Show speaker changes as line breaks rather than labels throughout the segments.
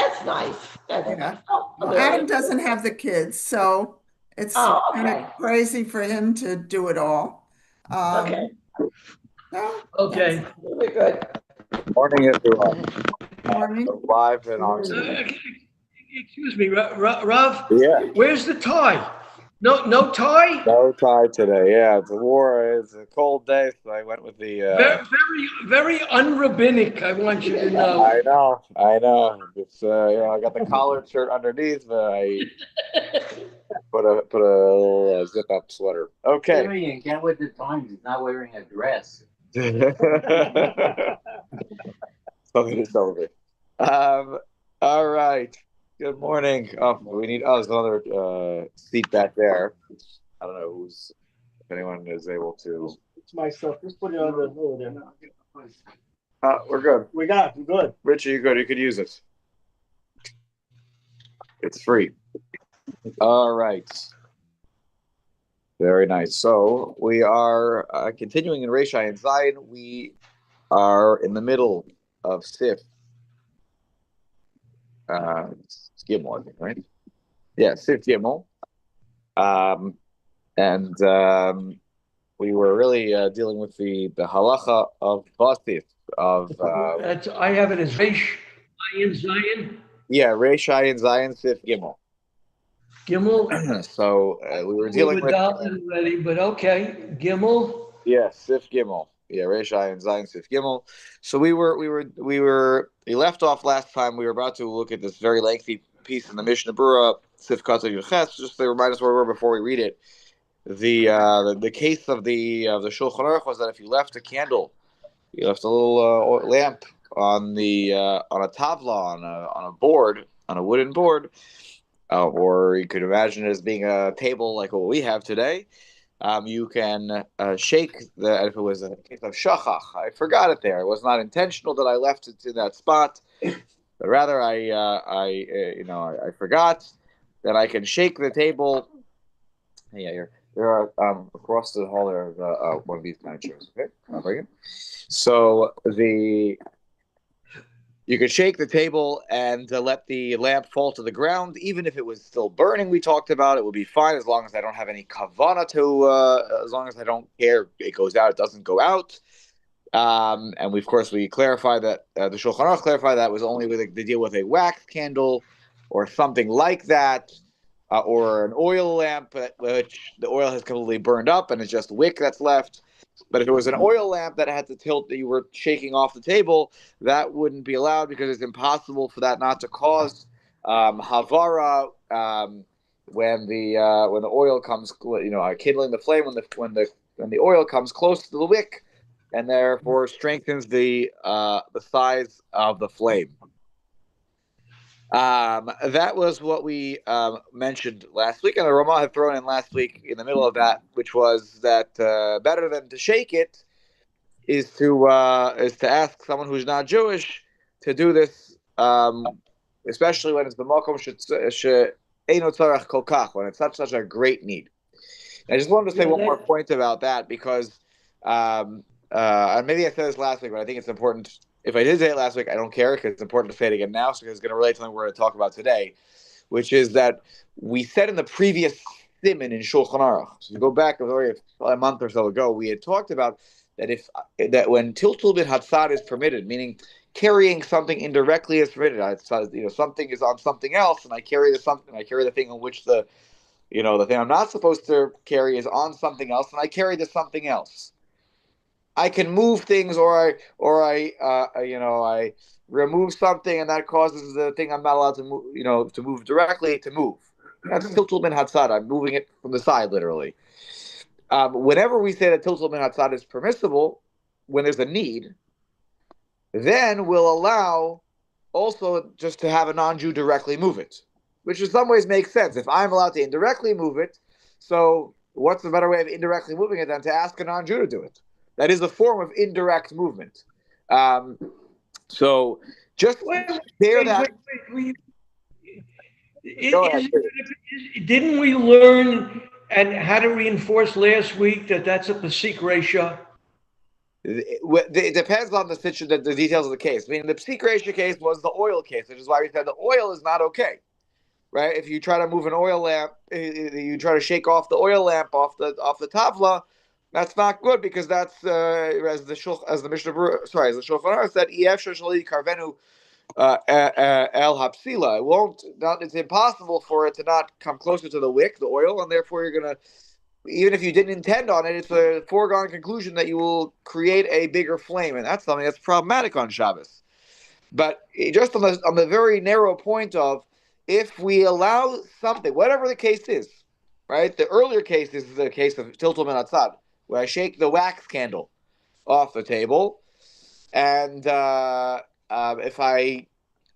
that's nice. That's
Yeah.
nice. Oh,
Well,
very
Adam
good.
doesn't have the kids, so it's
Oh,
kind of
okay.
crazy for him to do it all.
Okay.
Um, so that's
Okay.
Very good.
Morning, everyone.
morning.
Live and on
Uh,
TV.
excuse me, Rav.
Yeah,
Where's the tie? No, no tie.
no tie today. Yeah, it's a war. It's a cold day, so I went with the.
Very, very unrabbinic. I want you to know.
I know, I know. It's I got the collared shirt underneath, but I put a little zip up sweater. Okay.
Syrian get with the times. He's not wearing a dress.
Something to celebrate. All right. Good morning. Oh, we need. Oh, there's another seat back there. I don't know if anyone is able to.
It's my stuff. Just put it over there.
We're good.
We're good.
Richie, you're good. You could use it. It's free. All right. Very nice. So we are continuing in Reishai and Zion. We are in the middle of Sif. It's Gimel, I think, right? Yeah, Sif Gimel. And we were really dealing with the halacha of Basif, of
I have it as Reish Zion.
yeah, Reishai and Zion Sif Gimel.
Gimel.
So we were dealing with
already, but okay. Gimel.
yeah, Sif Gimel. Yeah, Reishai and Zion Sif Gimel. So we left off last time. We were about to look at this very lengthy piece in the Mishnah Berurah, Sif Kata Yuches, just to remind us where we were before we read it. The case of the Shulchan Aruch was that if you left a candle, you left a little lamp on a tavla on a board, on a wooden board, or you could imagine it as being a table like what we have today. You can shake if it was a case of shachach. I forgot it there. It was not intentional that I left it in that spot, but rather I forgot that I can shake the table. Yeah, there are across the hall there are one of these kind of chairs. Okay, I'll bring it. So you could shake the table and let the lamp fall to the ground, even if it was still burning. We talked about it would be fine as long as I don't have any kavana to. As long as I don't care, it goes out. It doesn't go out. And of course we clarified that the Shulchan Aruch clarified that was only with the deal with a wax candle or something like that, or an oil lamp, which the oil has completely burned up and it's just wick that's left. But if it was an oil lamp that had the tilt that you were shaking off the table, that wouldn't be allowed because it's impossible for that not to cause havara when the oil comes, kindling the flame when the oil comes close to the wick, and therefore strengthens the size of the flame. That was what we mentioned last week, and the Ramah had thrown in last week in the middle of that, which was that better than to shake it is to ask someone who's not Jewish to do this, especially when it's the makom she'eino tzarach kol kach, when it's such a great need. And I just wanted to say one more point about that because and maybe I said this last week, but I think it's important. If I did say it last week, I don't care because it's important to say it again now, because it's going to relate to something we're going to talk about today, which is that we said in the previous siman in Shulchan Aruch, so you go back a month or so ago, we had talked about that when tiltul bin hatzad is permitted, meaning carrying something indirectly is permitted. Something is on something else, and I carry the thing on which the thing I'm not supposed to carry is on something else, and I carry the something else. I can move things, or I remove something, and that causes the thing I'm not allowed to move, to move directly to move. That's tiltul bin hatzad. I'm moving it from the side, literally. Whenever we say that tiltul bin hatzad is permissible, when there's a need, then we'll allow also just to have a non-Jew directly move it, which in some ways makes sense. If I'm allowed to indirectly move it, so what's the better way of indirectly moving it than to ask a non-Jew to do it? That is a form of indirect movement. So just bear that.
Didn't we learn and how to reinforce last week that that's a pasik resha?
It depends on the situation, the details of the case. I mean, the psik ratio case was the oil case, which is why we said the oil is not okay, right? If you try to move an oil lamp, you try to shake off the oil lamp off the tavla, that's not good because that's as the Mishnah Berurah, as the Shulchan Aruch said, karvenu el hapsila. It's impossible for it to not come closer to the wick, the oil, and therefore you're gonna, even if you didn't intend on it, it's a foregone conclusion that you will create a bigger flame, and that's something that's problematic on Shabbos. But just on the very narrow point of, if we allow something, whatever the case is, right? The earlier case is the case of tiltul min hatzad, where I shake the wax candle off the table, and if I'm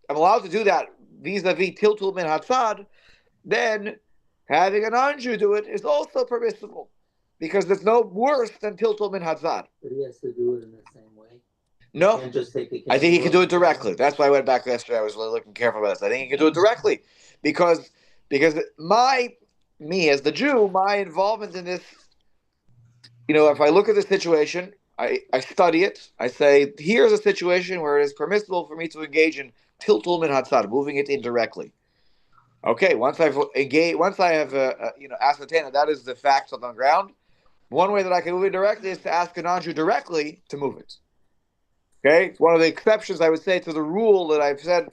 allowed to do that vis-a-vis tiltul min hatzad, then having an anju do it is also permissible, because there's no worse than tiltul min hatzad.
But he has to do it in the same way.
No,
Can't just take the
I think he can do it
candle
directly. That's why I went back yesterday. I was really looking careful about this. I think he can do it directly, because me as the Jew, my involvement in this, if I look at the situation, I study it. I say, here's a situation where it is permissible for me to engage in tiltul min hatzad, moving it indirectly. Okay, once I have ascertained that is the facts on the ground, one way that I can move it directly is to ask an anju directly to move it. Okay, it's one of the exceptions, I would say, to the rule that I've said.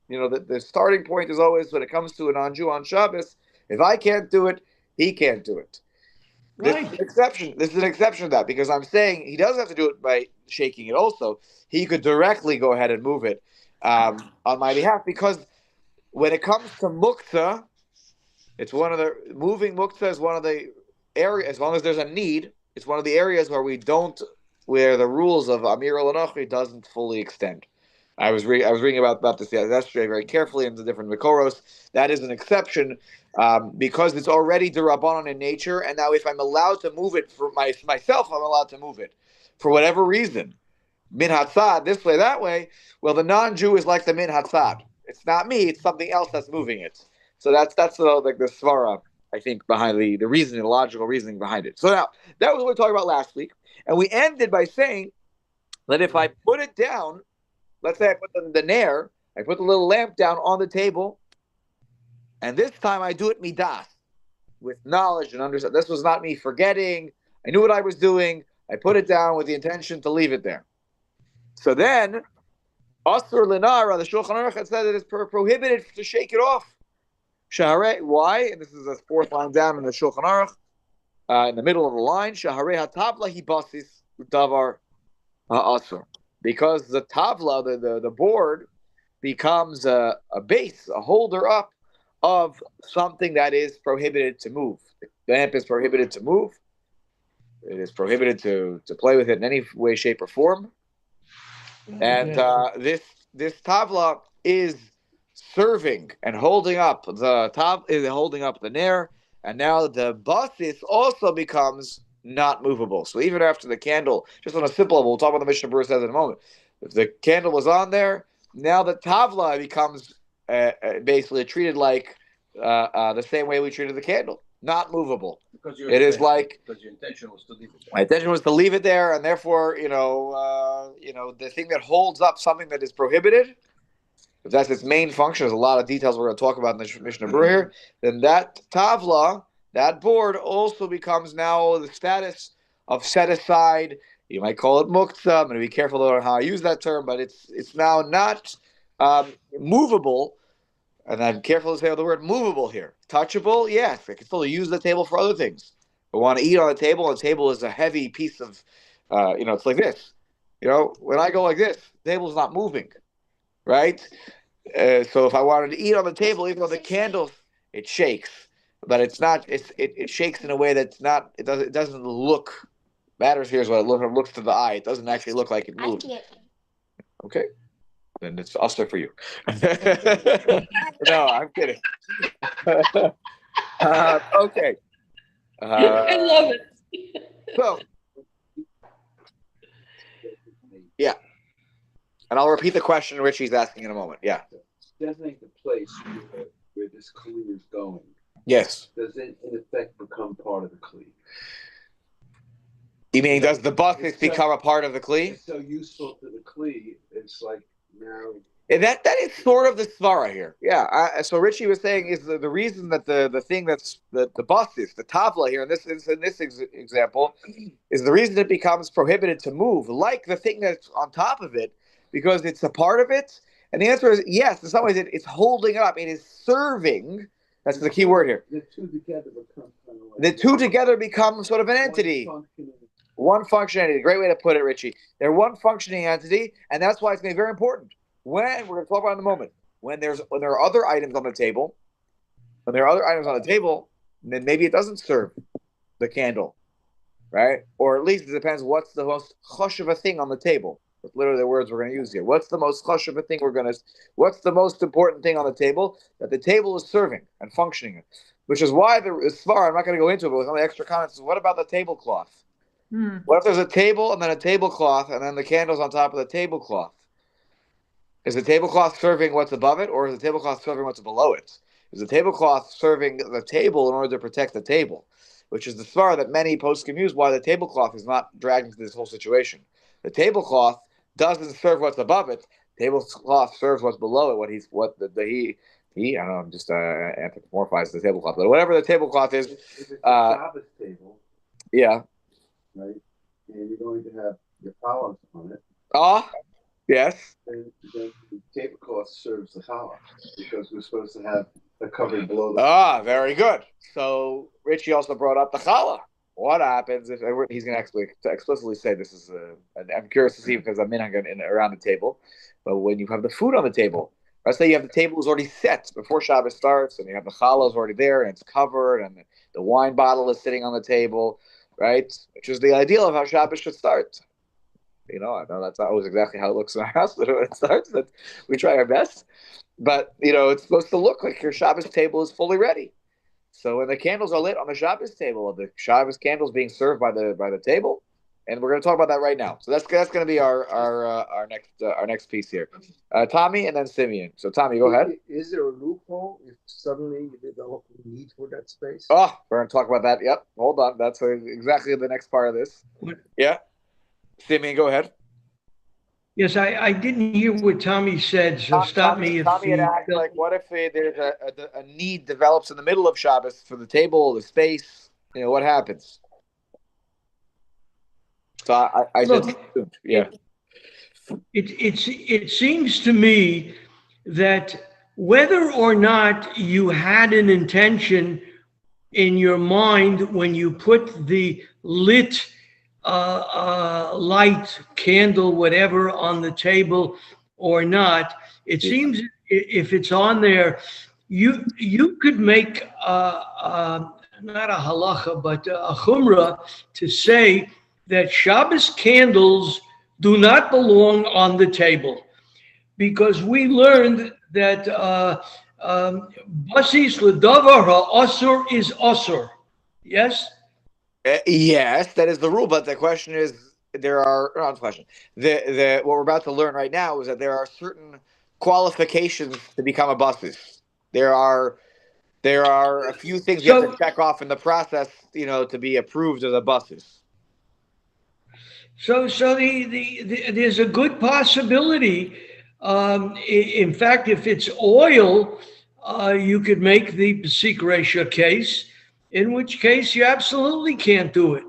That the starting point is always, when it comes to an anju on Shabbos, if I can't do it, he can't do it. Right. This is an exception to that, because I'm saying he doesn't have to do it by shaking it. Also, he could directly go ahead and move it on my behalf, because when it comes to muktzah, moving muktzah is one of the areas, as long as there's a need, it's one of the areas where the rules of Amir al-Anochi doesn't fully extend. I was reading about this yesterday very carefully in the different Mikoros. That is an exception, because it's already D'Rabbanan in nature, and now if I'm allowed to move it for myself, I'm allowed to move it for whatever reason. Min Hatzad, this way, that way. Well, the non-Jew is like the Min Hatzad. It's not me, it's something else that's moving it. So that's like the svara, I think, behind the reasoning, the logical reasoning behind it. So now, that was what we were talking about last week. And we ended by saying that if I put it down, let's say I put the nair, I put the little lamp down on the table, and this time I do it midas, with knowledge and understanding. This was not me forgetting. I knew what I was doing. I put it down with the intention to leave it there. So then, Asur Linara, the Shulchan Aruch had said that it's prohibited to shake it off. Shaharei, why? And this is the fourth line down in the Shulchan Aruch, in the middle of the line. Shaharei hatavla hibasis davar ha'asur. Because the tavla, the board, becomes a base, a holder up of something that is prohibited to move. The lamp is prohibited to move. It is prohibited to play with it in any way, shape, or form. And this tavla is serving and holding up the nair, and now the basis also becomes not movable. So even after the candle, just on a simple level, we'll talk about the Mishnah Berurah says in a moment. If the candle was on there, now the tavla becomes basically treated like the same way we treated the candle, not movable. Because your intention was to leave it there. My intention was to leave it there, and therefore, the thing that holds up something that is prohibited, if that's its main function, there's a lot of details we're going to talk about in the Mishnah Berurah here, then that tavla, that board, also becomes now the status of set aside. You might call it muktzah. I'm going to be careful about how I use that term, but it's now not movable. And I'm careful to say the word movable here. Touchable, yes. I can still use the table for other things. I want to eat on a table, and the table is a heavy piece of, it's like this. When I go like this, the table's not moving, right? So if I wanted to eat on the table, even though the candle, it shakes, but it's not. It shakes in a way that's not. It doesn't look. Matters here is what it looks to the eye. It doesn't actually look like it moves. Okay. Then it's also for you. No, I'm kidding. Okay.
I love it.
So, yeah. And I'll repeat the question Richie's asking in a moment. Yeah.
Designate the place where this kli is going.
Yes.
Does it, in effect, become part of the kli?
You mean does the basis become a part of the kli?
It's so useful to the kli. It's like now.
That is sort of the svara here. Yeah. So Richie was saying is the reason that the thing that's the basis, the tavla here in this example, is the reason it becomes prohibited to move, like the thing that's on top of it, because it's a part of it. And the answer is yes. In some ways, it's holding up. It is serving. That's the key word here.
The two together become kind of like
The two together become sort of an entity. One functioning entity. Great way to put it, Richie. They're one functioning entity, and that's why it's going to be very important. When we're going to talk about it in a moment, when there are other items on the table, then maybe it doesn't serve the candle, right? Or at least it depends what's the most choshev thing on the table. That's literally the words we're going to use here. What's the most choshev thing what's the most important thing on the table that the table is serving and functioning? Which is why the svar, I'm not going to go into it, but with some of the extra comments, is what about the tablecloth? What if there's a table and then a tablecloth and then the candles on top of the tablecloth? Is the tablecloth serving what's above it, or is the tablecloth serving what's below it? Is the tablecloth serving the table in order to protect the table? Which is the svara that many poskim use why the tablecloth is not dragged into this whole situation. The tablecloth doesn't serve what's above it. Tablecloth serves what's below it. I don't know, I'm just anthropomorphize the tablecloth, but whatever the tablecloth is.
If it's a Shabbos table,
yeah.
right, and you're going to have your challah on it.
Yes.
Then the tablecloth serves the challah because we're supposed to have a covering below
very good. So Richie also brought up the challah. What happens if he's going to explicitly say this is? I'm curious to see because I'm around the table. But when you have the food on the table, let's say you have the table is already set before Shabbos starts, and you have the challah is already there and it's covered, and the wine bottle is sitting on the table, right? Which is the ideal of how Shabbos should start. I know that's not always exactly how it looks in our house, but when it starts, that we try our best. But it's supposed to look like your Shabbos table is fully ready. So when the candles are lit on the Shabbos table, the Shabbos candles being served by the table, and we're going to talk about that right now. So that's going to be our next piece here. Tommy and then Simeon. So Tommy, go ahead.
Is there a loophole if suddenly you develop a need for that space?
Oh, we're going to talk about that. Yep. Hold on. That's exactly the next part of this. Yeah. Simeon, go ahead.
Yes, I didn't hear what Tommy said, so stop me if
Tommy had asked, what if there's a need develops in the middle of Shabbos for the table, the space? What happens? So I
Look,
said, yeah.
It seems to me that whether or not you had an intention in your mind when you put the lit light, candle, whatever on the table or not, it seems if it's on there, you could make not a halacha, but a chumrah to say that Shabbos candles do not belong on the table, because we learned that basis l'davar ha'asur is asur. Yes.
Yes, that is the rule. But the question is, what we're about to learn right now is that there are certain qualifications to become a basis. There are a few things you have to check off in the process, to be approved as a basis.
So there's a good possibility. In fact, if it's oil, you could make the Pesik Resha case, in which case you absolutely can't do it.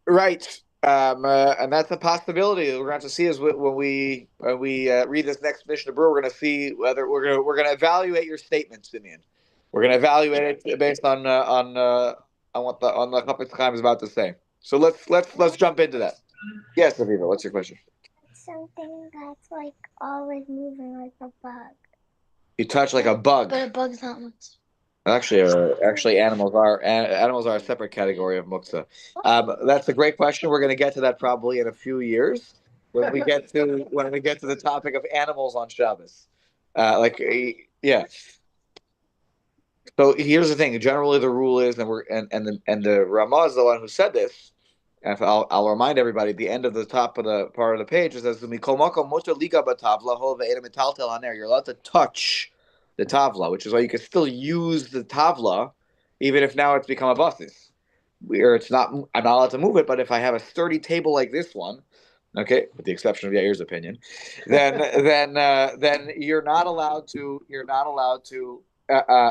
Right. And that's a possibility that we're going to have to see is when we read this next Mishnah Brew, we're going to see whether we're going to evaluate your statement, Simeon. We're going to evaluate it based on what the Chafetz Chaim is about to say. So let's jump into that. Yes, Aviva, what's your question?
Something that's like always moving like a bug.
You touch like a bug.
But a bug's not much.
Actually, animals are a separate category of muktzah. That's a great question. We're going to get to that probably in a few years when we get to the topic of animals on Shabbos. Yeah. So here's the thing. Generally, the rule is, and the Ramah is the one who said this. And I'll remind everybody at the end of the top of the part of the page, it says, you're allowed to touch the tavla, which is why you can still use the tavla, even if now it's become a basis. where it's not, I'm not allowed to move it. But if I have a sturdy table like this one, okay, with the exception of Yair's opinion, then you're not allowed to. You're not allowed to.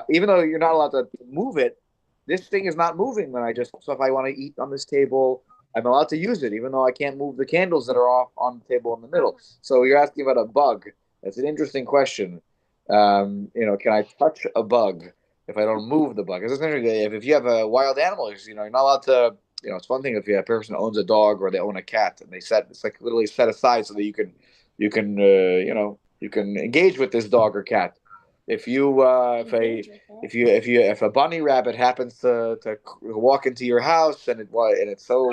Even though you're not allowed to move it, this thing is not moving when I just. So if I want to eat on this table, I'm allowed to use it, even though I can't move the candles that are off on the table in the middle. So you're asking about a bug. That's an interesting question. Can I touch a bug if I don't move the bug? Because if you have a wild animal, you're not allowed to. It's one thing if a person owns a dog or they own a cat and it's like literally set aside so that you can engage with this dog or cat. If a bunny rabbit happens to walk into your house and it so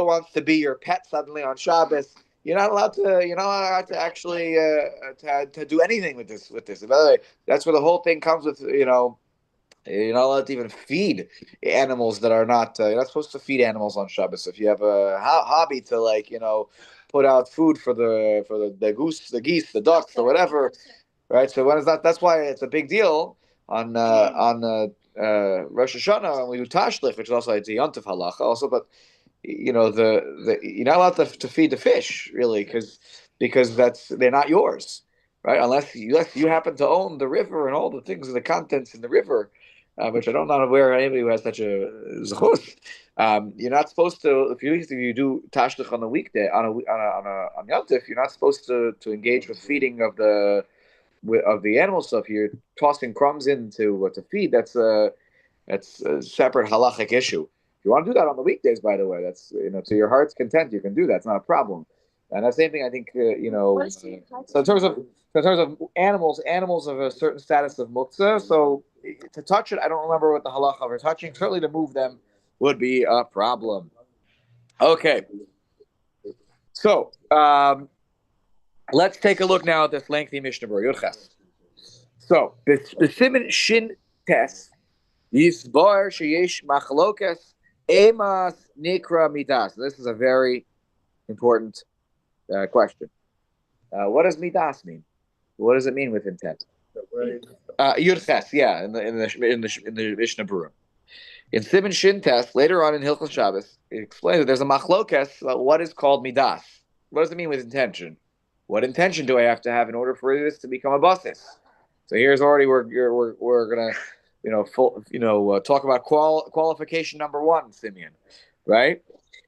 wants to be your pet suddenly on Shabbos, you're not allowed to actually to do anything with this. By the way, that's where the whole thing comes with. You're not allowed to even feed animals that are not. You're not supposed to feed animals on Shabbos. If you have a hobby to put out food for the goose, the geese, the ducks, or whatever, right? So when is that? That's why it's a big deal on Rosh Hashanah, and we do tashlich, which is also a yontif halacha, also, but you're not allowed to feed the fish really because they're not yours, right? Unless you happen to own the river and all the things, the contents in the river, which I don't know aware of anybody who has such a zechus. You're not supposed to if you do tashlich on the weekday on yontif, you're not supposed to engage with feeding of the animals. So if you're tossing crumbs into to feed, that's a separate halachic issue. If you want to do that on the weekdays, by the way, that's to your heart's content, you can do that. It's not a problem. And the same thing, I think, so in terms of animals of a certain status of muktzah, so to touch it, I don't remember what the halacha for touching. Certainly to move them would be a problem. Okay. So, let's take a look now at this lengthy Mishnah Berurah Yudches. So, the Siman Shin Tes, Yisbar Sheyesh Machlokas Emas Nikra Midas. This is a very important question. What does Midas mean? What does it mean with intent? Yudches, yeah, in the Mishnah Berurah. In Siman Shin Tes, later on in Hilchot Shabbat, it explains that there's a machlokas about what is called Midas. What does it mean with intention? What intention do I have to have in order for this to become a basis? So here's already we're gonna talk about qualification number one, Simeon, right?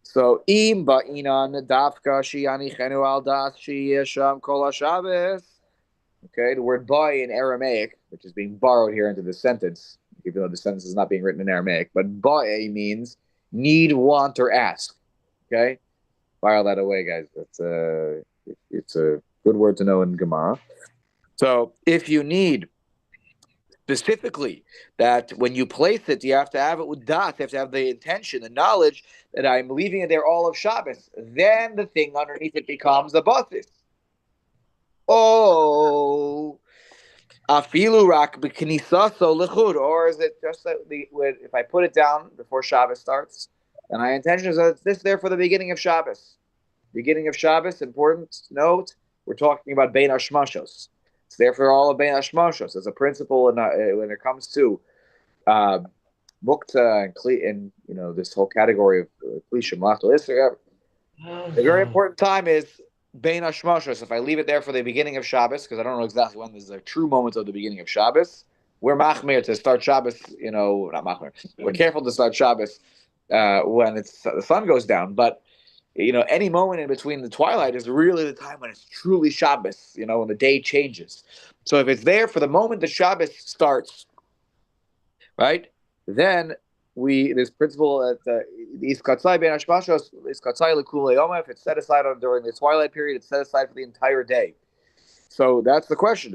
So im ba'inan dafka shiani chenu al das sheyesham kol haShabbos. Okay, the word ba in Aramaic, which is being borrowed here into the sentence, even though the sentence is not being written in Aramaic, but ba means need, want, or ask. Okay, file that away, guys. It's a good word to know in Gemara. So if you need specifically that when you place it, you have to have it with das, you have to have the intention, the knowledge that I'm leaving it there all of Shabbos, then the thing underneath it becomes a basis. Oh, afilu rak b'knisaso lechud, or is it just that if I put it down before Shabbos starts, then my intention is that it's this there for the beginning of Shabbos. Beginning of Shabbos, important note, we're talking about Bein Hashmashos. It's there for all of Bein Hashmashos. As a principle when it comes to Mukta and this whole category of Kli Shemachto Israel. The very important time is Bein Hashmashos. If I leave it there for the beginning of Shabbos, because I don't know exactly when there's a true moment of the beginning of Shabbos, we're machmir to start Shabbos, not machmir. We're careful to start Shabbos when the sun goes down, but any moment in between the twilight is really the time when it's truly Shabbos, when the day changes. So if it's there for the moment the Shabbos starts, right, then this principle that Iskatzai ben Hashmashos, Iskatzai l'kulei yoma, if it's set aside during the twilight period, it's set aside for the entire day. So that's the question.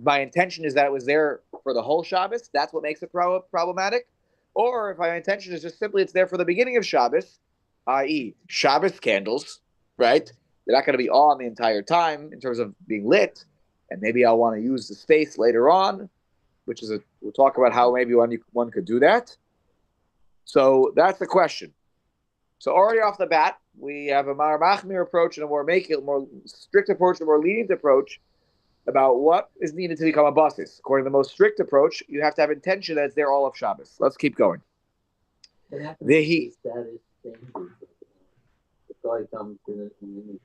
My intention is that it was there for the whole Shabbos, that's what makes it problematic? Or if my intention is just simply it's there for the beginning of Shabbos, i.e. Shabbos candles, right? They're not going to be on the entire time in terms of being lit, and maybe I'll want to use the space later on, we'll talk about how maybe one could do that. So that's the question. So already off the bat, we have a Mar Machmir approach and a more strict approach, a more lenient approach about what is needed to become a basis. According to the most strict approach, you have to have intention that it's there all of Shabbos. Let's keep going.
It happens
The
to
he-
be status changes. The guy comes in and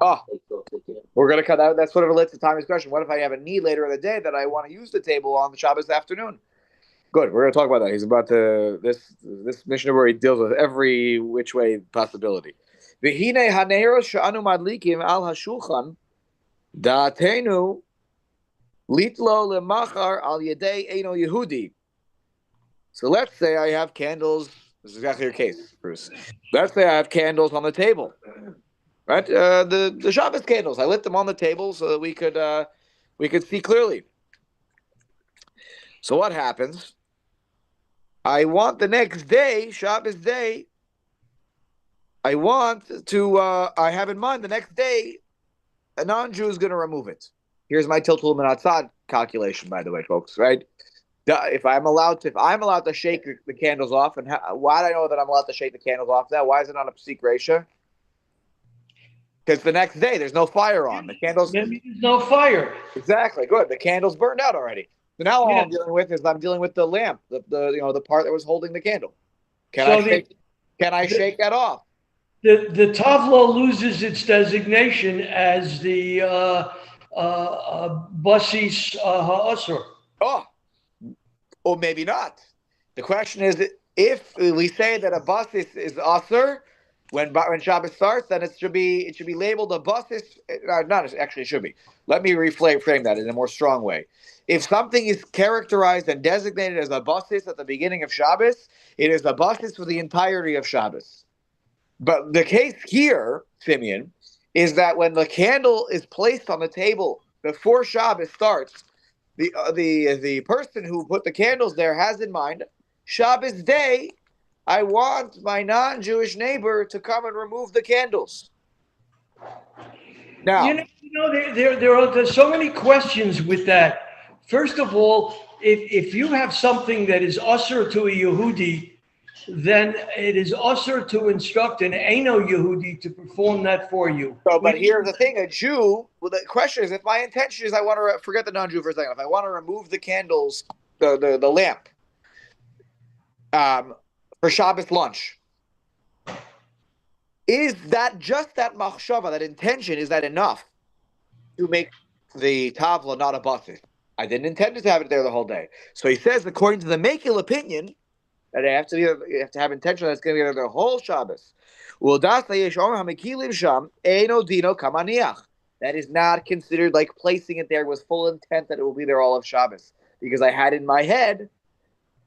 Oh.
takes off the camera.
We're going to cut out. That's sort of relates to Tommy's question. What if I have a need later in the day that I want to use the table on the Shabbos afternoon? Good. We're going to talk about that. He's about to this mission where he deals with every which way possibility. V'hine haneros she'anu madlikim al hashulchan da'atenu litlo lemachar al yedei eno Yehudi. So let's say I have candles. This is exactly your case, Bruce. Let's say I have candles on the table. Right, the Shabbos candles. I lit them on the table so that we could see clearly. So what happens? I want the next day, Shabbos day. I want to. I have in mind the next day, a non-Jew is going to remove it. Here's my tiltul minatzad calculation, by the way, folks. Right? If I'm allowed to shake the candles off, and why do I know that I'm allowed to shake the candles off? Now, why is it not a psik resha? Because the next day there's no fire on the candles.
Maybe there's no fire.
Exactly. Good. The candles burned out already. So now all I'm dealing with is the lamp, the part that was holding the candle. Can I shake that off?
The tavla loses its designation as the basis ha'asur.
Oh, or maybe not. The question is, if we say that a basis is asur when Shabbos starts, then it should be labeled a basis. Not actually, it should be. Let me reframe that in a more strong way. If something is characterized and designated as a basis at the beginning of Shabbos, it is a basis for the entirety of Shabbos. But the case here, Simeon, is that when the candle is placed on the table before Shabbos starts, the person who put the candles there has in mind Shabbos day. I want my non-Jewish neighbor to come and remove the candles. Now,
there's so many questions with that. First of all, if you have something that is usher to a Yehudi, then it is usher to instruct an Eino Yehudi to perform that for you.
So, but here's the thing: a Jew. Well, the question is, if my intention is I want to forget the non-Jew for a second. If I want to remove the candles, the lamp, for Shabbos lunch, is that just that machshava, that intention, is that enough to make the tavla not a basis? I didn't intend to have it there the whole day. So he says, according to the Mekil opinion, that you have to have intention that's going to be there the whole Shabbos. That is not considered like placing it there with full intent that it will be there all of Shabbos, because I had in my head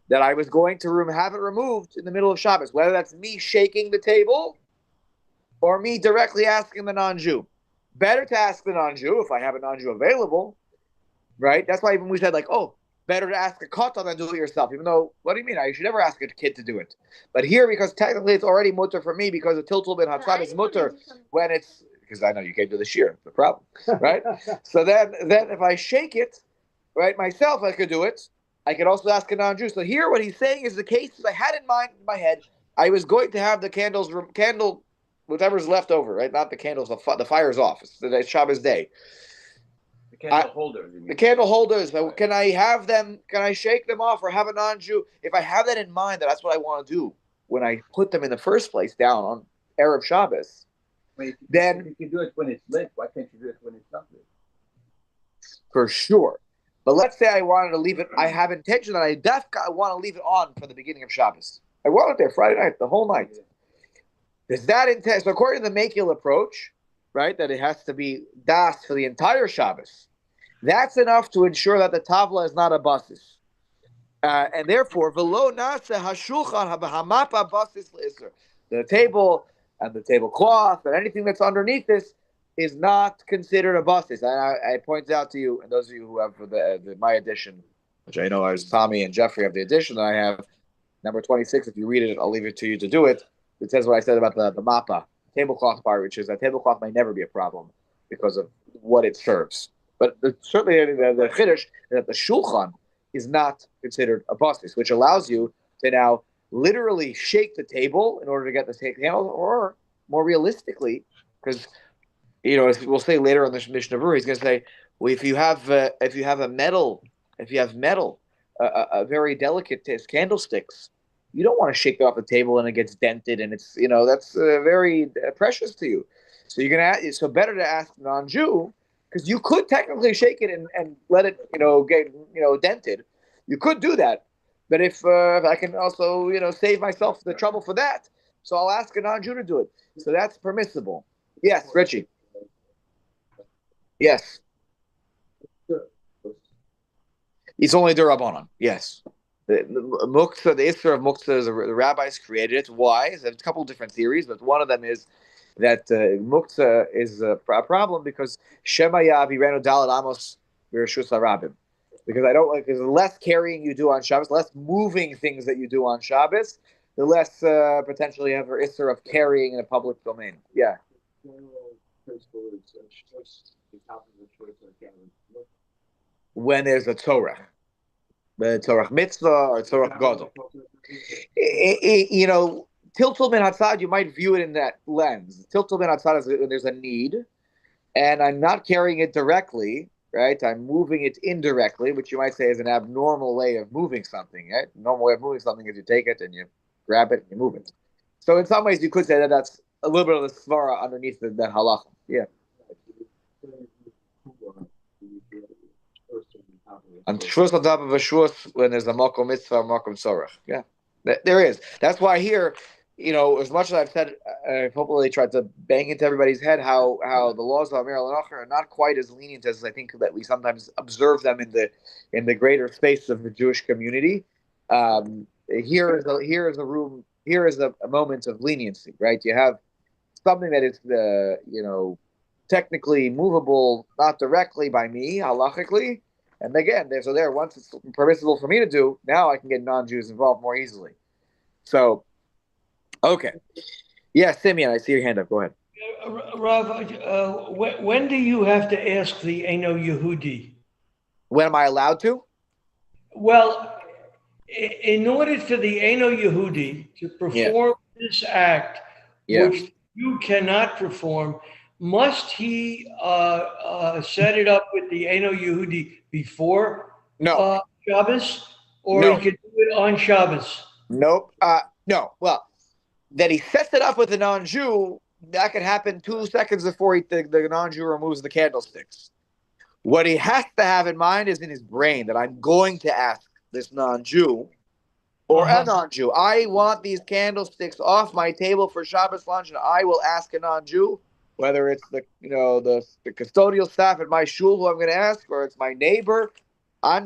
that I was going to have it removed in the middle of Shabbos, whether that's me shaking the table or me directly asking the non-Jew. Better to ask the non-Jew if I have a non-Jew available, right? That's why even we said, like, oh, better to ask a katan than do it yourself, even though, what do you mean? You should never ask a kid to do it. But here, because technically it's already mutter for me, because the tiltul ben hatzad is mutter when it's, because I know you can't do the shear, the problem, right? So then if I shake it, right, myself, I could do it. I could also ask a non-Jew. So here, what he's saying is the case I had in mind in my head. I was going to have the candle, whatever's left over, right? Not the candles. The fire's off. It's Shabbos day. The candle holders. The candle holders. Right. Can I have them? Can I shake them off or have a non-Jew? If I have that in mind, that's what I want to do when I put them in the first place down on Erev Shabbos.
Wait,
then
you can do it when it's lit. Why can't you do it when it's not lit?
For sure. But let's say I wanted to leave it. I have intention that I want to leave it on for the beginning of Shabbos. I want it there Friday night, the whole night. Does that intent? So according to the Mekil approach, right, that it has to be das for the entire Shabbos. That's enough to ensure that the tavla is not a basis, and therefore v'lo nasa hashulchan hamapa basis l'isur. The table and the tablecloth and anything that's underneath this is not considered a basis. And I point out to you, and those of you who have my edition, which I know as Tommy and Jeffrey have the edition that I have, number 26. If you read it, I'll leave it to you to do it. It says what I said about the mappa tablecloth part, which is that tablecloth may never be a problem because of what it serves. But certainly the chiddush is that the shulchan is not considered a basis, which allows you to now literally shake the table in order to get the candle, or more realistically, because as we'll say later on the Mishnah Berurah, he's going to say, well, if you have metal, very delicate candlesticks, you don't want to shake it off the table and it gets dented, and it's that's very precious to you. So you're gonna so better to ask a non-Jew, because you could technically shake it and let it get dented. You could do that, but if I can also save myself the trouble for that, so I'll ask a non-Jew to do it. So that's permissible. Yes, Richie. Yes. It's only the Rabbanon. Yes. The Muktzah, the Isser of Muktzah, is the rabbis created it. Why? There's a couple of different theories, but one of them is that Muktzah is a problem because Shema Yavi Reno Dalet Amos V'Reshus HaRabim. Because because the less carrying you do on Shabbos, less moving things that you do on Shabbos, the less potentially you have an Isser of carrying in a public domain. Yeah. When there's a Torah. Torah mitzvah or Torah gadol. Tiltul ben hatzad, you might view it in that lens. Tiltul ben hatzad is when there's a need, and I'm not carrying it directly, right? I'm moving it indirectly, which you might say is an abnormal way of moving something, right? Normal way of moving something is you take it and you grab it and you move it. So in some ways, you could say that that's a little bit of the svara underneath the halacha. Yeah. And shvus on top of a shvus when there's a makom mitzvah or makom tzorach. Yeah, there is. That's why here, as much as I've said, I've hopefully tried to bang into everybody's head how the laws of Amir al-Nacher are not quite as lenient as I think that we sometimes observe them in the greater space of the Jewish community. Here is a moment of leniency, right? You have something that is technically movable, not directly by me, halachically. And again, once it's permissible for me to do, now I can get non-Jews involved more easily. So, okay. Yeah, Simeon, I see your hand up. Go ahead.
Rav, when do you have to ask the Eino Yehudi?
When am I allowed to?
Well, in order for the Eino Yehudi to perform this act, which you cannot perform, must he set it up with the Eino Yehudi before Shabbos, or he could do it on Shabbos?
Nope. No. Well, that he sets it up with a non-Jew, that could happen 2 seconds before the non-Jew removes the candlesticks. What he has to have in mind is in his brain that I'm going to ask this non-Jew or a non-Jew, I want these candlesticks off my table for Shabbos lunch, and I will ask a non-Jew, whether it's the custodial staff at my shul who I'm going to ask, or it's my neighbor. I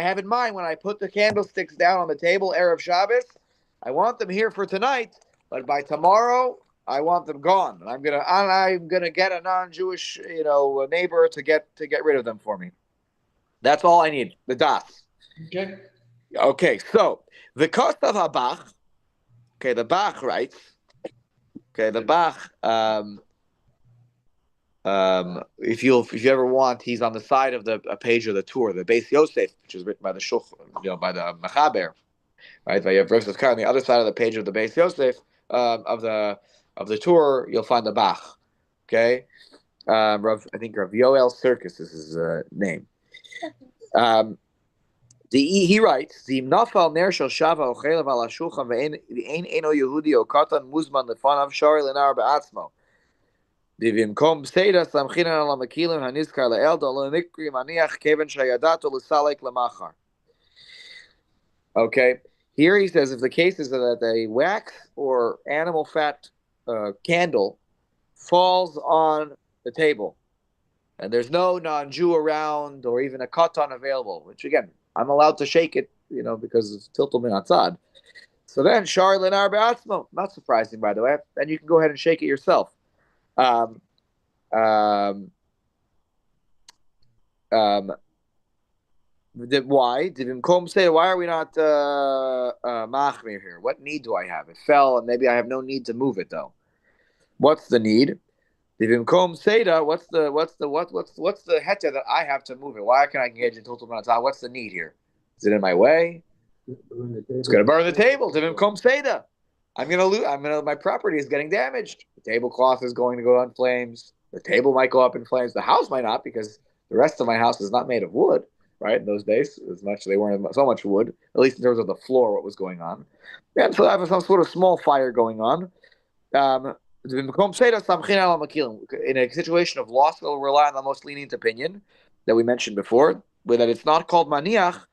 have in mind when I put the candlesticks down on the table Erev Shabbos, I want them here for tonight, but by tomorrow I want them gone. And I'm gonna get a non-Jewish neighbor to get rid of them for me. That's all I need. The das. Okay. So the cost of Habach. Okay, the Bach writes. Okay, the Bach. If you ever want, he's on the side of a page of the tour, the Beis Yosef, which is written by the Shulchan, by the Mechaber, right? You have verses on the other side of the page of the Beis Yosef of the tour. You'll find the Bach. Okay, I think Rav Yoel Circus is his name. He writes, "The nafal ner shel shava ochelav al hashulchan ve'ein eno Yehudi o katan muzman lefanav shari lenar be'atzmo." Divimkom Seda Samchinan ala Makilim Hanizkar Leelda Lenikri Maniach Kevin Shayadato Lusalek Lamachar. Okay, here he says if the case is that a wax or animal fat candle falls on the table and there's no non-Jew around or even a katan available, which again I'm allowed to shake it, because it's tiltul min atzad. So then Shar Lenar Be'atzmo, not surprising by the way, then you can go ahead and shake it yourself. Why? Why are we not machmir here? What need do I have? It fell, and maybe I have no need to move it though. What's the need? What's the heta that I have to move it? Why can I engage in total matzah? What's the need here? Is it in my way? It's going to burn the table. I'm gonna lose. My property is getting damaged. The tablecloth is going to go on flames. The table might go up in flames. The house might not, because the rest of my house is not made of wood. right? In those days, as much they weren't so much wood, at least in terms of the floor, what was going on. And so I have some sort of small fire going on. In a situation of loss, we'll rely on the most lenient opinion that we mentioned before, that it's not called maniach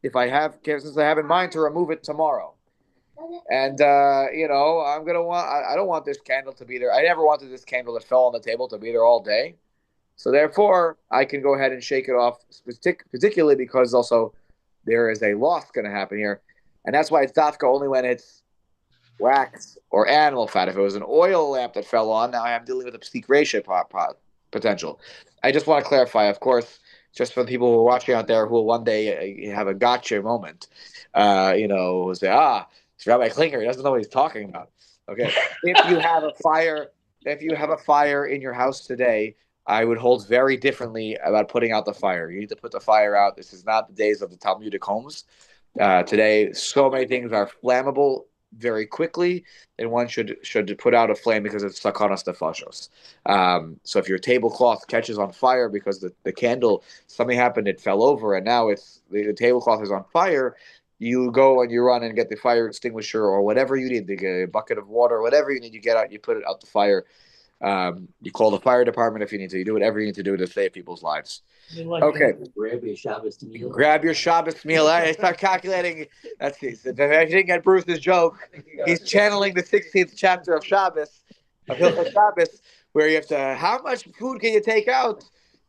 if since I have in mind to remove it tomorrow. And I'm gonna want. I don't want this candle to be there. I never wanted this candle that fell on the table to be there all day. So therefore, I can go ahead and shake it off, particularly because also there is a loss going to happen here, and that's why it's dafka only when it's wax or animal fat. If it was an oil lamp that fell on, now I am dealing with a psik ratio potential. I just want to clarify, of course, just for the people who are watching out there who will one day have a gotcha moment, say, it's Rabbi Klinger, he doesn't know what he's talking about. Okay, if you have a fire in your house today, I would hold very differently about putting out the fire. You need to put the fire out. This is not the days of the Talmudic homes. Today, so many things are flammable very quickly, and one should put out a flame because it's sakanas nefashos. So if your tablecloth catches on fire because the candle, something happened, it fell over, and now the tablecloth is on fire, you go and you run and get the fire extinguisher or whatever you need, the bucket of water, whatever you need, you get out, you put it out the fire. You call the fire department if you need to. You do whatever you need to do to save people's lives. Okay.
Grab your Shabbos meal.
Grab your Shabbos meal. I start calculating. That's it. If I didn't get Bruce's joke, he's channeling the 16th chapter of Shabbos, of Hilchot Shabbat, where you have to, how much food can you take out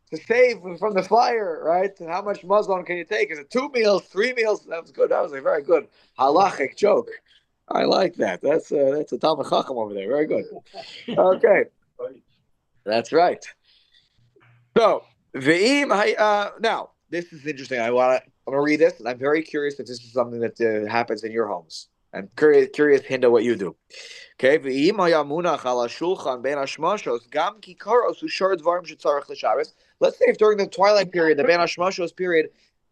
to save from the fire, right? And how much muslin can you take? Is it 2 meals, 3 meals? That was good. That was a very good halachic joke. I like that. That's a Talmud Chacham over there. Very good. Okay. That's right. So, now, this is interesting. I'm going to read this, and I'm very curious if this is something that happens in your homes. I'm curious, Hinda, what you do. Okay. Let's say if during the twilight period, the Ben Hashmashos period,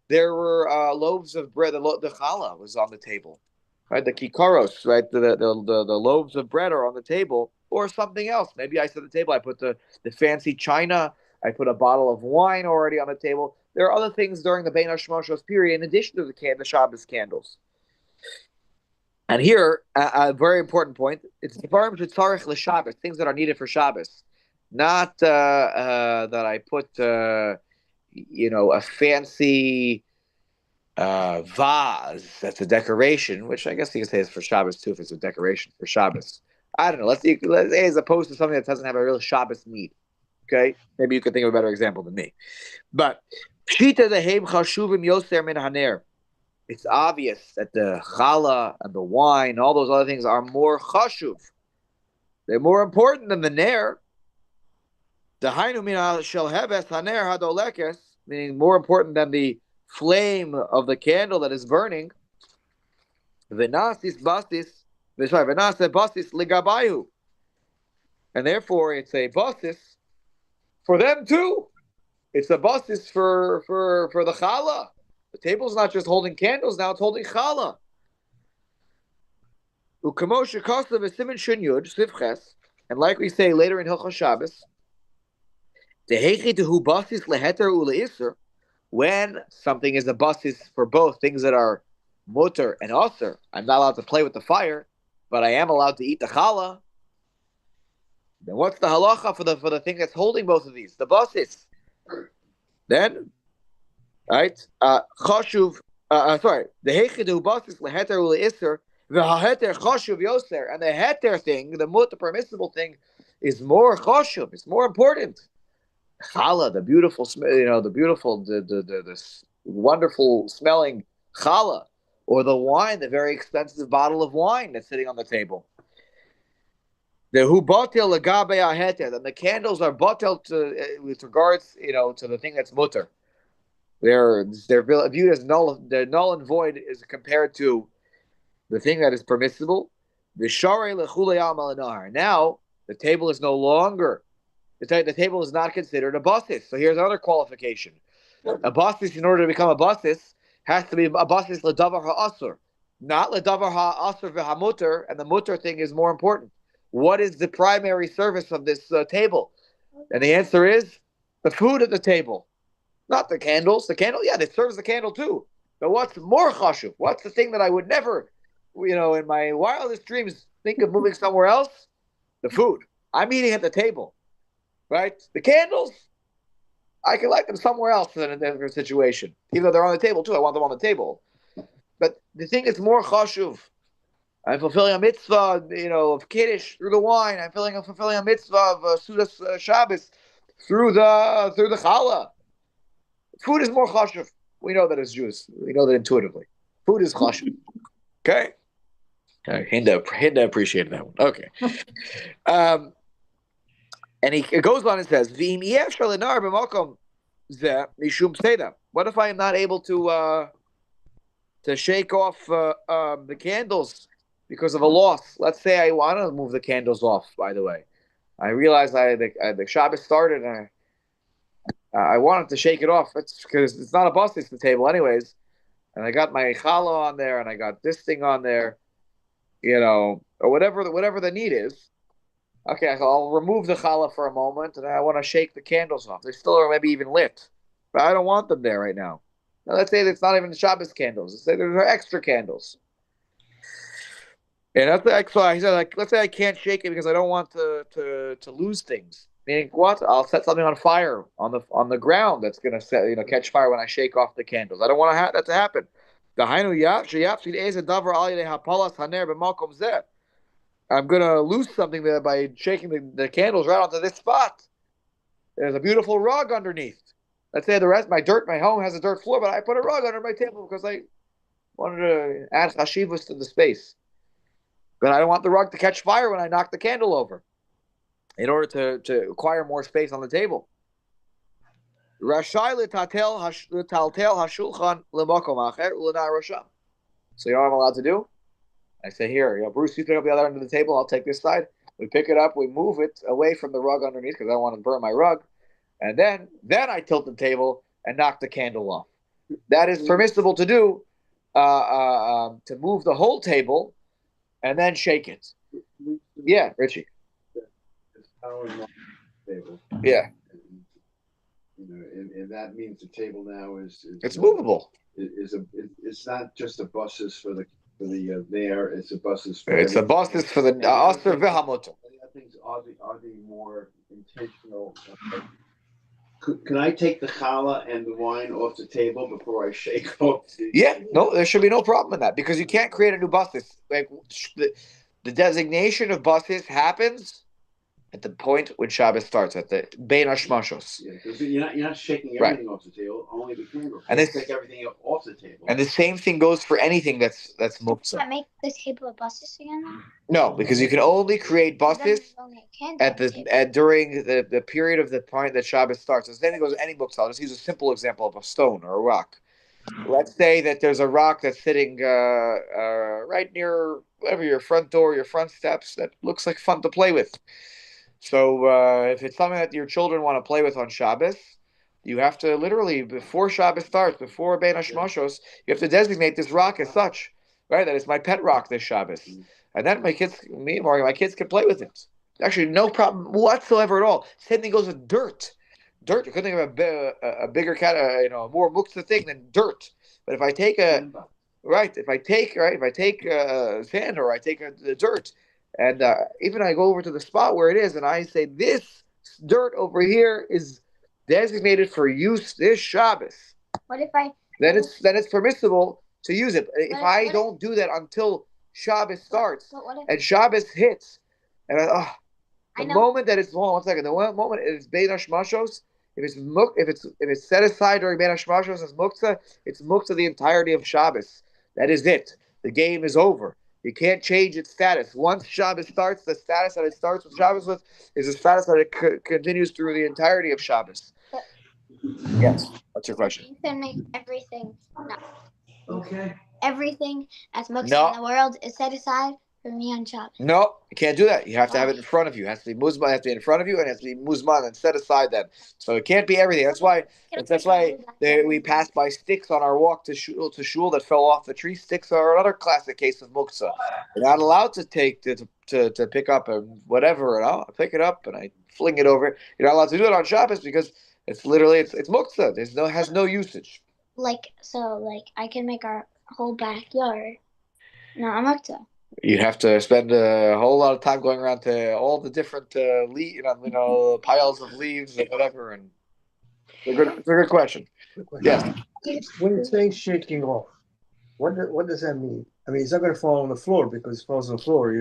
there were loaves of bread, the challah was on the table. Right, the kikaros, right, the loaves of bread are on the table, or something else. Maybe I set the table. I put the fancy china. I put a bottle of wine already on the table. There are other things during the Bein Hashmashos period in addition to the Shabbos candles. And here, a very important point: it's dvarim shetzarich l'Shabbos, things that are needed for Shabbos, not that I put a fancy vase that's a decoration, which I guess you could say is for Shabbos too, if it's a decoration for Shabbos. I don't know. Let's say as opposed to something that doesn't have a real Shabbos need. Okay, maybe you could think of a better example than me. But pshita dehem chashuvim yoser min haner. It's obvious that the challah and the wine, all those other things are more chashuv. They're more important than the ner. Dahainu min shel heves haner hadolekes, meaning more important than the flame of the candle that is burning. V'nase basis ligabayu, and therefore it's a basis for them too. It's a basis for the challah. The table's not just holding candles now; it's holding challah. And like we say later in Hilchot Shabbos, when something is a basis for both things that are mutter and aser, I'm not allowed to play with the fire, but I am allowed to eat the challah. Then what's the halacha for the thing that's holding both of these? The basis. Then, right? Chashuv. The hechidu basis leheter uleiser v'haheter chashuv yoser, and the heter thing, the mutter permissible thing, is more chashuv. It's more important. Challah, the beautiful, the wonderful smelling challah, or the wine, the very expensive bottle of wine that's sitting on the table. The hu batel legabe aheter, then the candles are batel with regards, to the thing that's mutter. They're viewed as null. They're null and void is compared to the thing that is permissible. The share lechulei amal anar. Now the table is no longer. The table is not considered a basis. So here's another qualification. A basis, in order to become a basis, has to be a basis ledavar ha'asur, not ledavar ha'asur v'hamuter, and the mutter thing is more important. What is the primary service of this table? And the answer is the food at the table. Not the candles. The candle, yeah, it serves the candle too. But what's more chashuv? What's the thing that I would never, in my wildest dreams, think of moving somewhere else? The food. I'm eating at the table, right? The candles, I can light them somewhere else in a different situation. Even though they're on the table too, I want them on the table. But the thing is more chashuv. I'm fulfilling a mitzvah, of Kiddush through the wine. I'm fulfilling a mitzvah of Sudas Shabbos through the challah. Food is more chashuv. We know that as Jews. We know that intuitively. Food is chashuv. Okay? Hinda appreciated that one. Okay. And he goes on and says, what if I am not able to shake off the candles because of a loss? Let's say I want to move the candles off, by the way. I realized the Shabbos started and I wanted to shake it off. It's because it's not a bus, it's the table anyways. And I got my challah on there and I got this thing on there, or whatever the need is. Okay, I'll remove the challah for a moment and I want to shake the candles off. They still are maybe even lit, but I don't want them there right now. Now let's say it's not even Shabbos candles. Let's say there are extra candles. And that's like, so I said, let's say I can't shake it because I don't want to lose things. Meaning what? I'll set something on fire on the ground that's gonna catch fire when I shake off the candles. I don't want that to happen. I'm gonna lose something there by shaking the candles right onto this spot. There's a beautiful rug underneath. Let's say my home has a dirt floor, but I put a rug under my table because I wanted to add chashivas to the space. But I don't want the rug to catch fire when I knock the candle over in order to acquire more space on the table. So you know what I'm allowed to do? I say, here, Bruce, you pick up the other end of the table. I'll take this side. We pick it up. We move it away from the rug underneath because I don't want to burn my rug. And then I tilt the table and knock the candle off. That is permissible to do, to move the whole table and then shake it. Yeah, Richie.
It's power table.
Yeah.
And that means the table now is
it's movable.
It's not just the buses for the there. It's a buses for.
It's a buses for the aser v'hamutar.
Things are the more intentional. Can I take the challah and the wine off the table before I shake off?
Yeah, no, there should be no problem in that because you can't create a new buses. Like the designation of buses happens at the point when Shabbos starts, at the Bein Hashmashos.
Yeah, because you're not shaking everything off the table, only the candle.
And
take everything off the table.
And the same thing goes for anything that's muktzah.
Does that make the table of buses again?
No, because you can only create buses during the period of the point that Shabbos starts. The same thing goes with any muktzah. I'll just use a simple example of a stone or a rock. Let's say that there's a rock that's sitting right near whatever your front door, your front steps that looks like fun to play with. So if it's something that your children want to play with on Shabbos, you have to literally, before Shabbos starts, before Bein Hashmashos, you have to designate this rock as such, right? That it's my pet rock this Shabbos. And then my kids can play with it. Actually, no problem whatsoever at all. Same thing goes with dirt. Dirt, you couldn't think of a bigger a more muktzah thing than dirt. But if I take sand or I take the dirt, and even I go over to the spot where it is, and I say, this dirt over here is designated for use this Shabbos.
What if I?
Then it's permissible to use it. If I don't do that until Shabbos starts and Shabbos hits, and the moment that it's hold on 1 second, the moment it's Bein Hashmashos, if it's set aside during Bein Hashmashos as muktzah, it's muktzah the entirety of Shabbos. That is it. The game is over. You can't change its status. Once Shabbos starts, the status that it starts with Shabbos with is the status that it continues through the entirety of Shabbos. Yes. What's your question?
You can make everything.
Okay.
Everything that's muktzah in the world is set aside for me on Shabbos.
No, you can't do that. You have to have it in front of you. It has to be muzman. It has to be in front of you, and it has to be muzman and set aside then. So it can't be everything. That's why we pass by sticks on our walk to shul that fell off the tree. Sticks are another classic case of muktzah. You're not allowed to take to pick up whatever. And I pick it up and I fling it over. You're not allowed to do it on Shabbos because It's literally it's muktzah. Has no usage.
Like, I can make our whole backyard not a muktzah.
You'd have to spend a whole lot of time going around to all the different piles of leaves and whatever. And it's a good question. Yes.
When you say shaking off, what does that mean? I mean, it's not going to fall on the floor because it falls on the floor.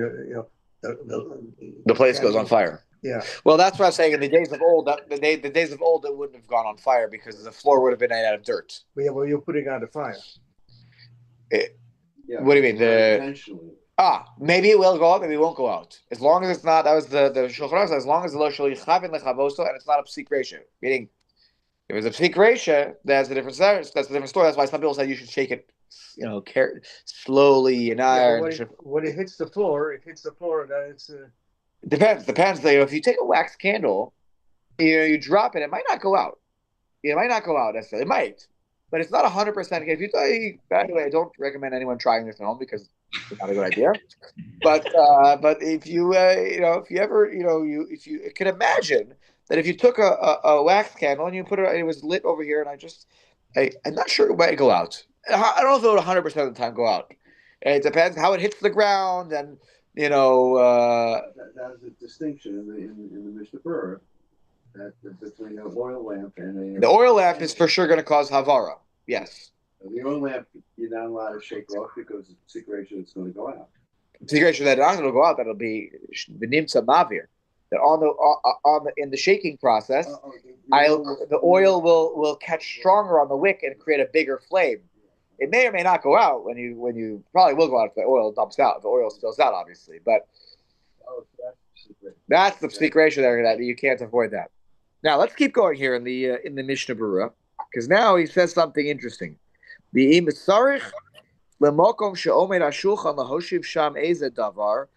The place goes on fire.
Yeah.
Well, that's what I'm saying. In the days of old, the days of old, it wouldn't have gone on fire because the floor would have been made out of dirt.
Yeah, well, you're putting out a fire.
What do you mean?
Intentionally.
Maybe it will go out, maybe it won't go out. As long as it's not, that was the Shulchan Aruch said, as long as the lo shel yichavin lechavoso and it's not a psik reisha. Meaning, if it's a psik reisha, that's a different story. That's why some people say you should shake it, slowly and iron.
When it hits the floor, that it's.
Depends. If you take a wax candle, you drop it, it might not go out. It might not go out necessarily. It might, but it's not 100%. By the way, I don't recommend anyone trying this at home because it's not a good idea. But if you can imagine that if you took a wax candle and you put it was lit over here, and I'm not sure it might go out. I don't know if it would 100% of the time go out. It depends how it hits the ground and.
That's a distinction in the Mishnah Berurah between an oil lamp and
the oil lamp is for sure going to cause havara. Yes.
The oil lamp you're not allowed to shake off because it's a situation that's going to go out.
Situation that not going to go out, that'll be v'nimtza mavir. That in the shaking process, the oil will catch stronger on the wick and create a bigger flame. It may or may not go out when you probably will go out if the oil dumps out, if the oil spills out, obviously. But that's the psik ratio there that you can't avoid that. Now let's keep going here in the Mishnah Berurah, because now he says something interesting. The imisarich lemokom sheomer hashulchan lahoshiv sham eze davar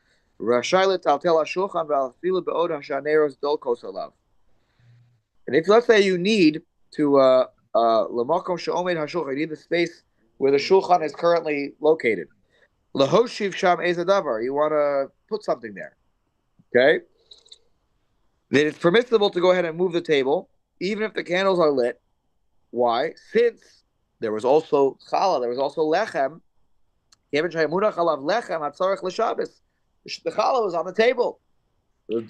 rashai letaltel hashulchan ve'alfilu be'od hashaneros dolkos alav. And if let's say you need to lemokom sheomer hashulchan, you need the space where the shulchan is currently located. Lahoshiv sham ezadavar. You want to put something there. Okay? Then it's permissible to go ahead and move the table, even if the candles are lit. Why? Since there was also challah, there was also lechem. The challah was on the table. So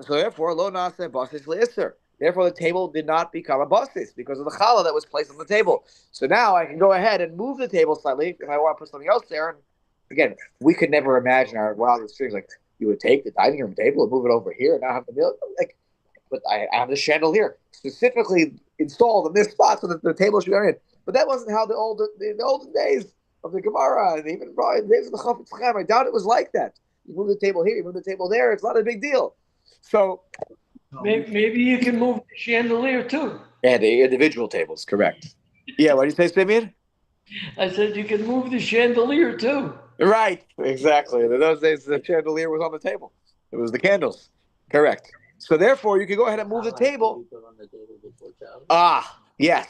therefore, lo naseh basis le'isser. Therefore, the table did not become a basis because of the challah that was placed on the table. So now I can go ahead and move the table slightly if I want to put something else there. And again, we could never imagine our wildest dreams. Like you would take the dining room table and move it over here and now have the meal. But I have the chandelier specifically installed in this spot so that the table should be oriented. But that wasn't how the olden days of the Gemara and even the days of the Chafetz Chaim. I doubt it was like that. You move the table here, you move the table there. It's not a big deal. So.
Maybe you can move the chandelier too.
Yeah, the individual tables, correct. Yeah, what did you say, Simeon?
I said you can move the chandelier too.
Right, exactly. In those days, the chandelier was on the table. It was the candles. Correct. So therefore, you can go ahead and move the table. Yes.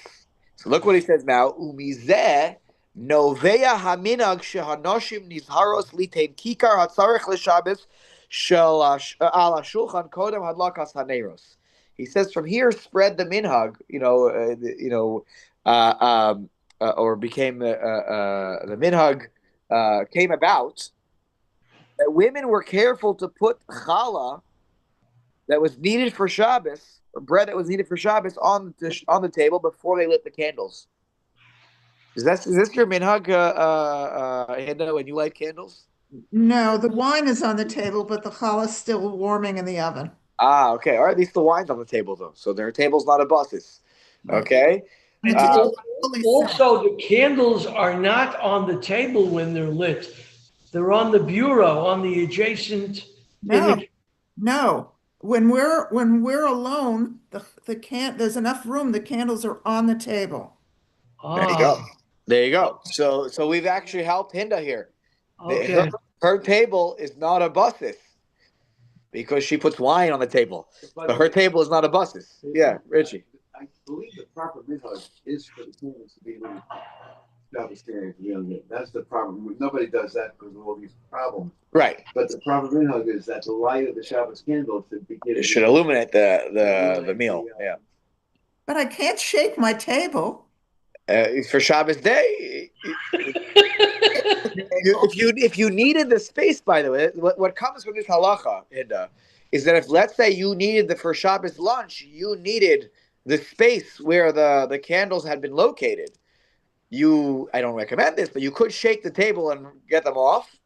So look what he says now. Umizeh noveya haminag shehanoshim nizharos litain kikar hatzarich l'shabes. He says from here spread the minhag, or became the minhag came about that women were careful to put challah that was needed for Shabbos, or bread that was needed for Shabbos on the table before they lit the candles. Is this your minhag, Hinda, when you light candles?
No, the wine is on the table, but the challah is still warming in the oven.
Okay. Or at least the wine's on the table, though. So their table's not a basis. Okay.
Also, the candles are not on the table when they're lit. They're on the bureau, on the adjacent.
No. When we're alone, there's enough room. The candles are on the table.
There you go. So we've actually helped Hinda here.
Okay.
Her table is not a basis because she puts wine on the table. But her table is not a basis. Yeah, Richie.
I believe the proper minhag is for the candles to be lit. That's the problem. Nobody does that because of all these problems.
Right.
But the proper minhag is that the light of the Shabbos candle should illuminate
the meal. Yeah.
But I can't shake my table.
For Shabbos day, if you needed the space, by the way, what comes from this halacha, Hinda, is that if, let's say, you needed for Shabbos lunch, you needed the space where the candles had been located. I don't recommend this, but you could shake the table and get them off,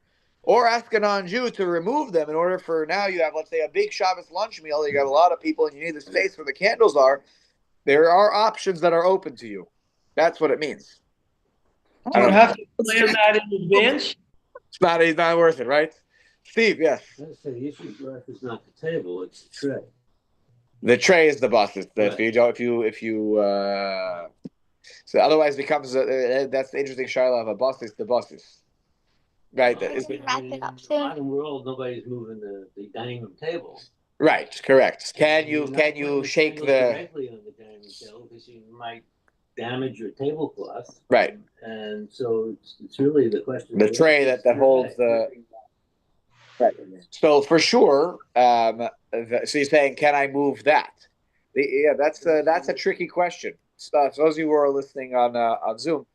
or ask a non-Jew to remove them in order for, now you have, let's say, a big Shabbos lunch meal, you got a lot of people and you need the space where the candles are. There are options that are open to you. That's what it means.
Do you have to plan that in advance?
It's not worth it, right? Steve, yes.
Let's say the issue is not the table, it's the tray.
The tray is the buses.
Right.
So otherwise it becomes that's the interesting shiloh of a bus is the buses. Right.
Wrap it up soon.
In the modern world, nobody's moving the dining room table.
Right, correct. Can you shake the
directly on the dining room table because you might damage your tablecloth.
Right.
And so it's really the question.
The tray that holds the. Right. So for sure, so you're saying, can I move that? Yeah, that's a tricky question. So those of you who are listening on Zoom,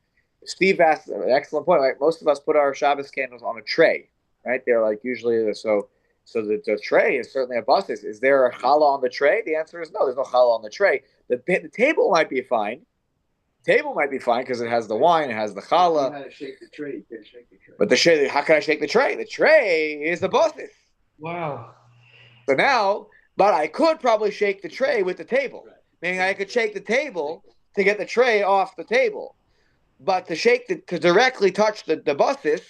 Steve asked an excellent point. Right, most of us put our Shabbos candles on a tray, right? They're like usually so. So the tray is certainly a buses. Is there a challah on the tray? The answer is no. There's no challah on the tray. The table might be fine. Table might be fine because it has the wine, it has the challah.
You know how to shake the tray. You can shake the tray.
But how can I shake the tray? The tray is the buses.
Wow.
So now, but I could probably shake the tray with the table. Right. Meaning I could shake the table to get the tray off the table. But to directly touch the buses,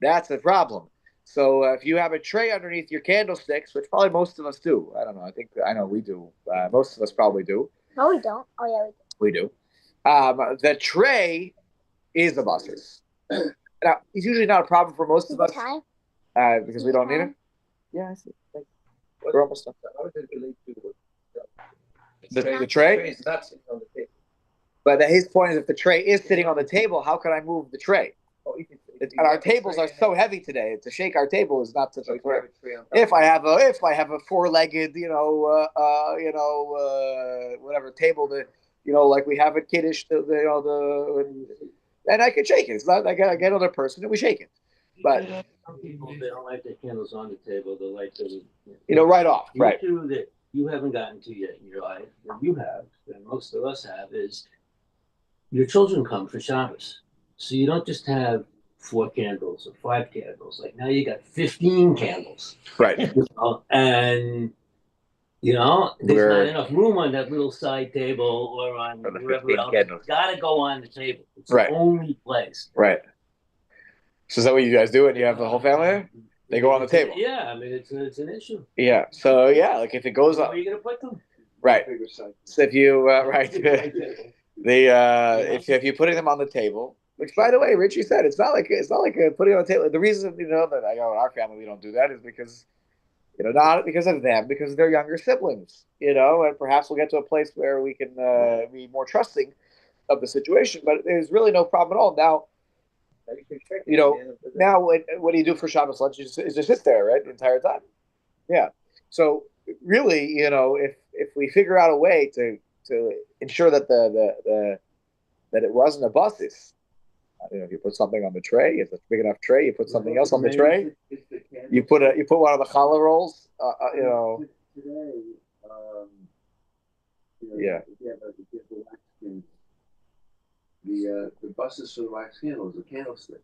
that's the problem. So if you have a tray underneath your candlesticks, which probably most of us do, I don't know. I know we do. Most of us probably do.
No, we don't. Oh yeah,
we do. The tray is the buses. Now, it's usually not a problem for most of us because we don't need it. Yeah, I see. We're almost done.
How does it relate to
the tray?
The tray is not sitting on the table.
But his point is, if the tray is sitting on the table, how can I move the tray? And our tables are so heavy today. To shake our table is not such a threat. If I have a four-legged, whatever table that like we have at Kiddush, and I can shake it. It's not like I get another person and we shake it. But
some people, they don't like their candles on the table. They like to,
right off. Right.
The issue that you haven't gotten to yet in your life, and you have, and most of us have, is your children come for Shabbos. So you don't just have 4 candles or 5 candles. Like now you got 15 candles.
Right.
And there's not enough room on that little side table or on wherever else. It's got to go on the table. It's the only place.
Right. So is that what you guys do? And you have the whole family there? They go on the table.
Yeah, I mean it's an issue.
Yeah. So like if it goes up,
where are you gonna put them?
Right. So if you if you're putting them on the table, which by the way, Richie said it's not like putting it on the table. The reason that I go in our family we don't do that is because not because of them, because they're younger siblings, and perhaps we'll get to a place where we can be more trusting of the situation. But there's really no problem at all now. Now what do you do for Shabbos lunch? Is just sit there, right, the entire time. Yeah. So really, if we figure out a way to ensure that that it wasn't a buses. If you put something on the tray, if it's a big enough tray, you put something else on the tray. You put one of the challah rolls.
Today,
yeah.
The buses for the wax candles, the candlestick.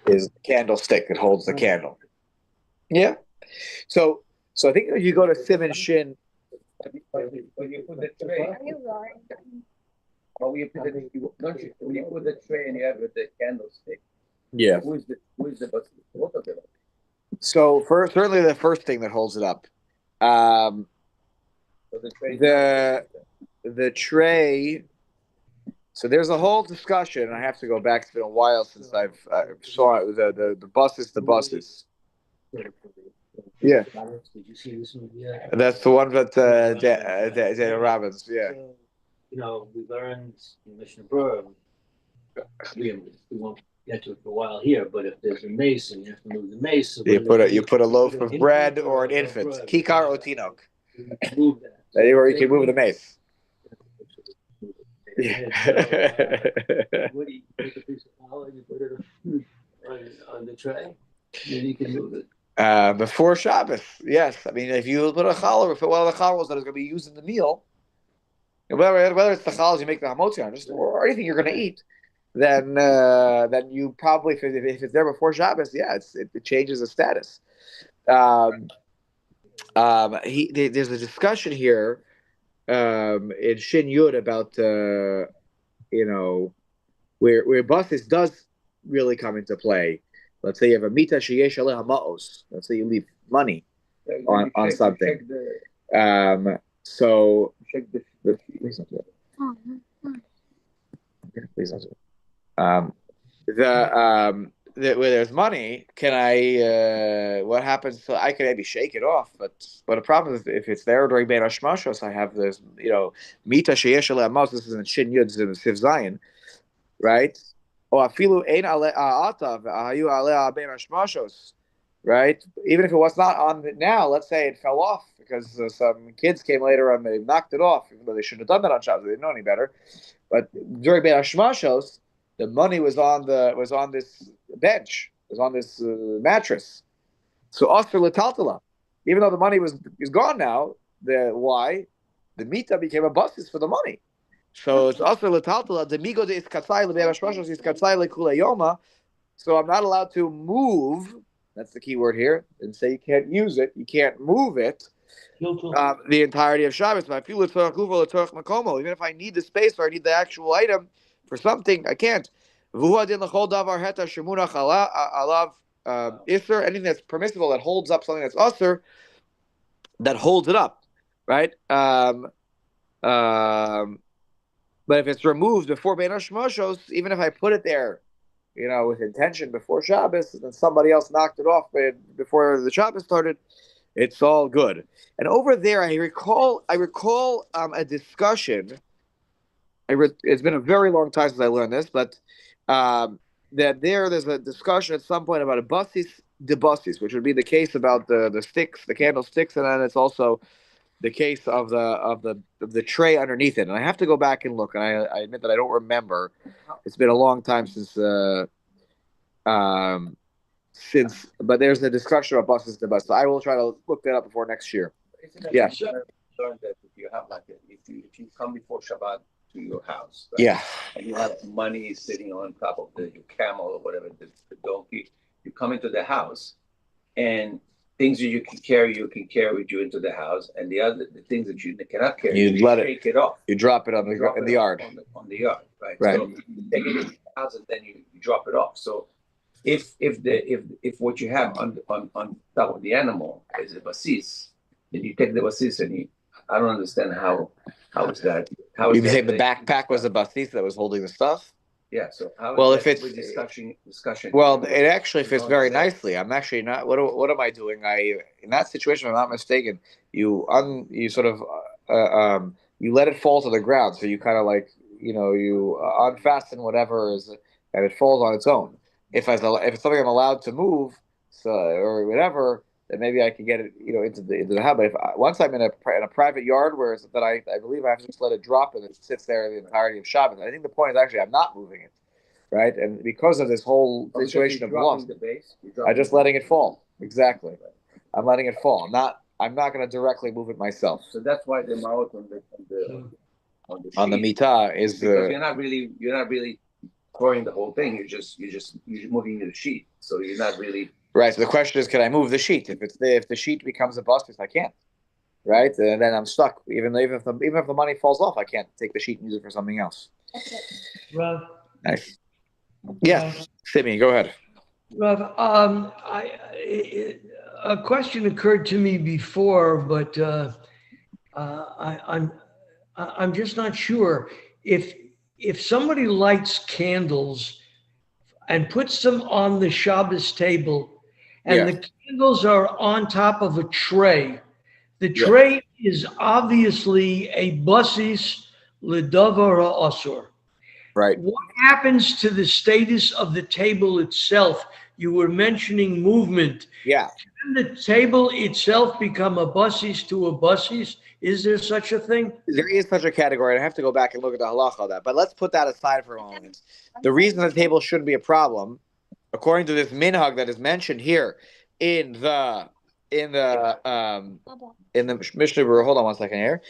Is the candlestick that holds the candle. Yeah. So I think if you go to Simon Shin.
When you put the tray, when you put the tray and you have the candlestick.
Yeah.
Who is the bus? Both of them.
So certainly the first thing that holds it up.
So
the tray. So there's a whole discussion, and I have to go back. It's been a while since I've saw it. The buses. Yeah.
Did you see this movie yet?
That's the one that Daniel Robbins. Yeah.
We learned in Mishnah Berurah. We won't get to it for a while here, but if there's a mace and you have to move the mace, so
you put a loaf of bread or an infant, kikar or tinok, or you can move the mace.
What do you take a piece of challah and you put it on the tray? Then you can move it.
Before Shabbos, yes. I mean, if you put a challah, if one of the challahs that is going to be used in the meal, whether it's the challahs you make the hamotzi on, just or anything you're going to eat, then you probably, if it's there before Shabbos, yeah, it changes the status. There's a discussion here in Shin Yud about where basis does really come into play. Let's say you have a mita sheyesh aleh hamaos. Let's say you leave money on something. So please don't do it. Please don't do it. Where there's money, can I? What happens? So I can maybe shake it off, but the problem is if it's there during Bein Hashmashos, I have this, mita sheyesh aleh hamaos. This is in Shin Yud Siv Zayin, right? Or afilu ein ale atav ahayu ale Bein Hashmashos, right? Even if it was not on now, let's say it fell off because some kids came later and they knocked it off, even though they shouldn't have done that on Shabbos. They didn't know any better. But during Bein Hashmashos, the money was on this bench, was on this mattress. So Oscar Lataltala, even though the money is gone now, the mita became a basis for the money. So it's Oscar Lataltala, the migo de iskatzai lebein hashmashos iskatzai lekule yoma. So I'm not allowed to move. That's the key word here. And say you can't use it, you can't move it. The entirety of Shabbos. Even if I need the space or I need the actual item for something, I can't. Anything that's permissible that holds up something that's usher, that holds it up, right? But if it's removed before Bein Hashmashos, even if I put it there, with intention before Shabbos, and then somebody else knocked it off before the Shabbos started, it's all good. And over there, I recall a discussion. It's been a very long time since I learned this, but there's a discussion at some point about a basis de basis, which would be the case about the sticks, the candlesticks, and then it's also the case of the tray underneath it. And I have to go back and look, and I admit that I don't remember. It's been a long time but there's a discussion about basis de basis. So I will try to look that up before next year. Yeah.
Learn that if you have if you come before Shabbat to your house, right?
Yeah,
and you have money sitting on top of your camel or whatever, the donkey, you come into the house, and things that you can carry with you into the house, and the things that you cannot carry, you shake it off.
You drop it in the yard.
On the yard, right?
Right.
So you take it into the house and then you drop it off. So if what you have on top of the animal is a basis, then you take the basis and I don't understand how is that? How is
you say the backpack was a basis that was holding the stuff?
Yeah. So
if it's
discussion.
Well, it actually fits very nicely. I'm actually not. What am I doing? In that situation, if I'm not mistaken, you let it fall to the ground. So you kind of you unfasten whatever is, and it falls on its own. If it's something I'm allowed to move, or whatever, then maybe I can get it, into the house. But once I'm in a private yard where I believe I have to just let it drop and it sits there the entirety of Shabbos. I think the point is actually I'm not moving it, right? And because of this whole situation of loss, I'm just letting it fall. Exactly, I'm letting it fall. I'm not going to directly move it myself.
So that's why the mouth
on the mita is
because you're not really throwing the whole thing. You're just moving the sheet. So you're not really.
Right. So the question is, can I move the sheet? If the sheet becomes a basis, I can't. Right, and then I'm stuck. Even if the money falls off, I can't take the sheet and use it for something else.
Rav.
Nice. Yes, Simi, go ahead.
Rav, a question occurred to me before, but I'm just not sure if somebody lights candles and puts them on the Shabbos table. And the candles are on top of a tray. The tray is obviously a basis ledavar ha'asur.
Right.
What happens to the status of the table itself? You were mentioning movement.
Yeah.
Can the table itself become a basis to a basis? Is there such a thing?
There is such a category. I have to go back and look at the halacha of that. But let's put that aside for a moment. The reason the table shouldn't be a problem, according to this minhag that is mentioned here in the Mishnah Berurah, hold on one second here,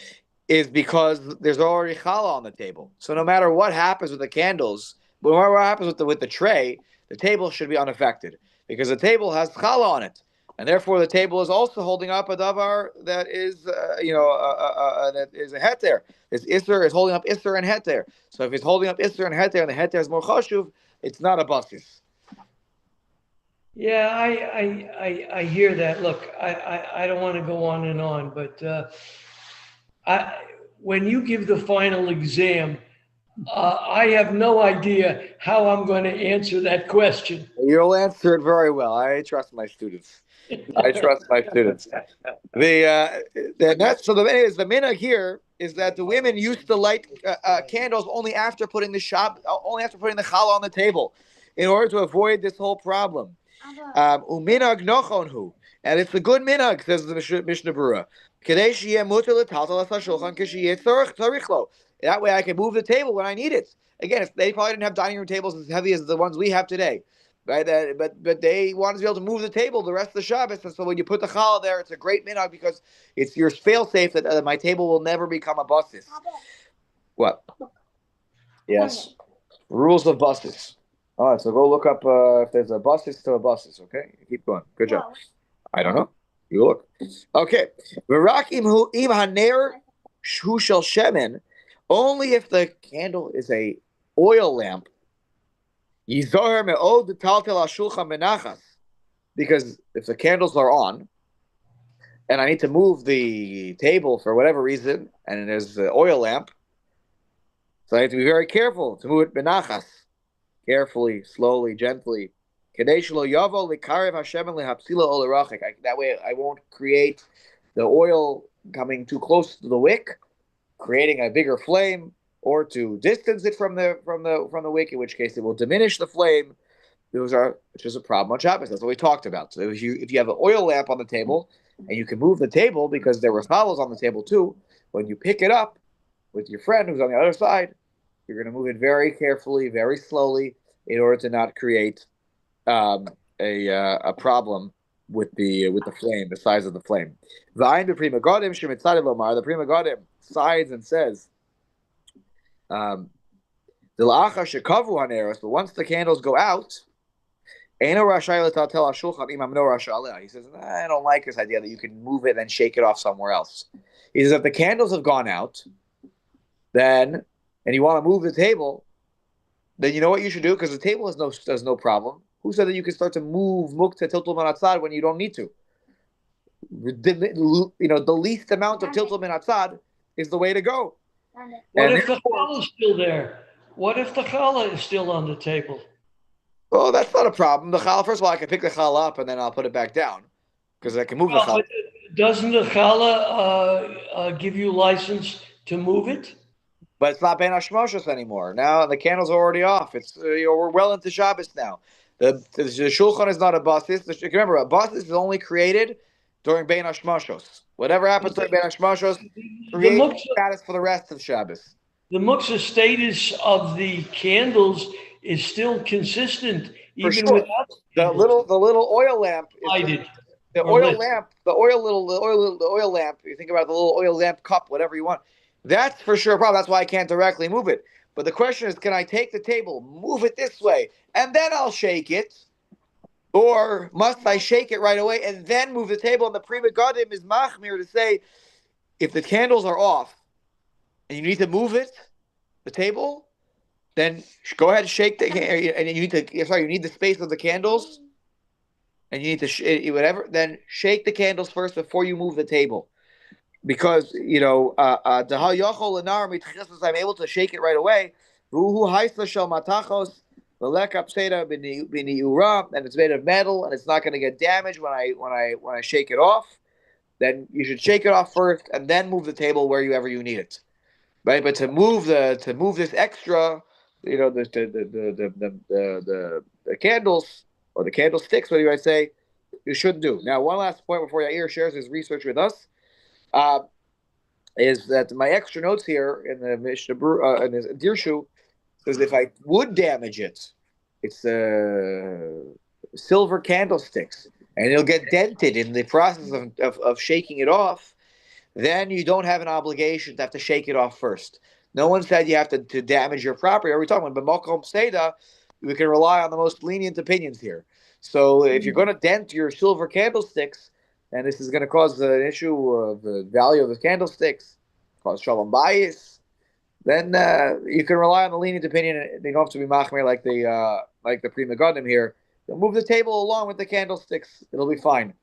is because there's already challah on the table. So no matter what happens with the candles, no matter what happens with the tray, the table should be unaffected because the table has challah on it, and therefore the table is also holding up a davar that is, that is a heter. This isser is holding up isser and heter. So if it's holding up isser and heter, and the heter is more chashuv, it's not a basis.
Yeah, I hear that. Look, I don't want to go on and on, but when you give the final exam, I have no idea how I'm going to answer that question.
You'll answer it very well. I trust my students. I trust my students. So the minhag here is that the women used to light candles only after putting the challah on the table, in order to avoid this whole problem. Uminag nochonhu, and it's a good minhag, says the Mishnah Berurah. That way I can move the table when I need it. Again, they probably didn't have dining room tables as heavy as the ones we have today, right? But they wanted to be able to move the table the rest of the Shabbos. And so when you put the challah there, it's a great minhag because it's your fail-safe that my table will never become a basis. What? Yes. Rules of basis. All right, so go look up if there's a basis to a basis, okay? Keep going. Good job. I don't know. You look. Okay. Only if the candle is a oil lamp. Because if the candles are on, and I need to move the table for whatever reason, and there's the oil lamp, so I have to be very careful to move it benachas. Carefully, slowly, gently. That way I won't create the oil coming too close to the wick, creating a bigger flame, or to distance it from the wick, in which case it will diminish the flame. Which is a problem on Shabbos. That's what we talked about. So if you have an oil lamp on the table and you can move the table because there were follows on the table too, when you pick it up with your friend who's on the other side, you're going to move it very carefully, very slowly, in order to not create a problem with the flame, the size of the flame. The Prima Godim sides and says, but once the candles go out, he says, I don't like this idea that you can move it and then shake it off somewhere else. He says, if the candles have gone out, and you want to move the table, then you know what you should do, because the table has no problem. Who said that you can start to move mukta tiltul min atzad when you don't need to? The least amount of tiltul min atzad is the way to go.
What if the challah is still there? What if the challah is still on the table?
Well, that's not a problem. The challah, first of all, I can pick the challah up and then I'll put it back down because I can move the challah.
Doesn't the challah give you license to move it?
But it's not ben hashmashos anymore. Now the candles are already off. It's we're well into Shabbos now. The shulchan is not a basis. Remember, a basis is only created during ben hashmashos. Whatever happens during ben hashmashos creates status for the rest of Shabbos.
The muktzah status of the candles is still consistent, even without
the little oil lamp. The oil lamp. You think about the little oil lamp cup, whatever you want. That's for sure a problem. That's why I can't directly move it. But the question is, can I take the table, move it this way, and then I'll shake it? Or must I shake it right away and then move the table? And the Prima Godim is machmir to say, if the candles are off and you need to move the table, then go ahead and shake and you need the space of the candles, and you need to then shake the candles first before you move the table. Because, I'm able to shake it right away. And it's made of metal and it's not going to get damaged when I shake it off. Then you should shake it off first and then move the table wherever you need it. Right? But to move this extra, the candles or the candlesticks, what do I say? You shouldn't do. Now, one last point before Yair shares his research with us is that my extra notes here in the Mishnah in his Dirshu says if I would damage it, it's silver candlesticks, and it'll get dented in the process of shaking it off. Then you don't have an obligation to have to shake it off first. No one said you have to damage your property. Are we talking about B'makom Seda? We can rely on the most lenient opinions here. So if you're going to dent your silver candlesticks, and this is going to cause an issue of the value of the candlesticks, cause shalom bayis, then you can rely on the lenient opinion. They don't have to be machmir like the Pri Megadim here. You'll move the table along with the candlesticks. It'll be fine.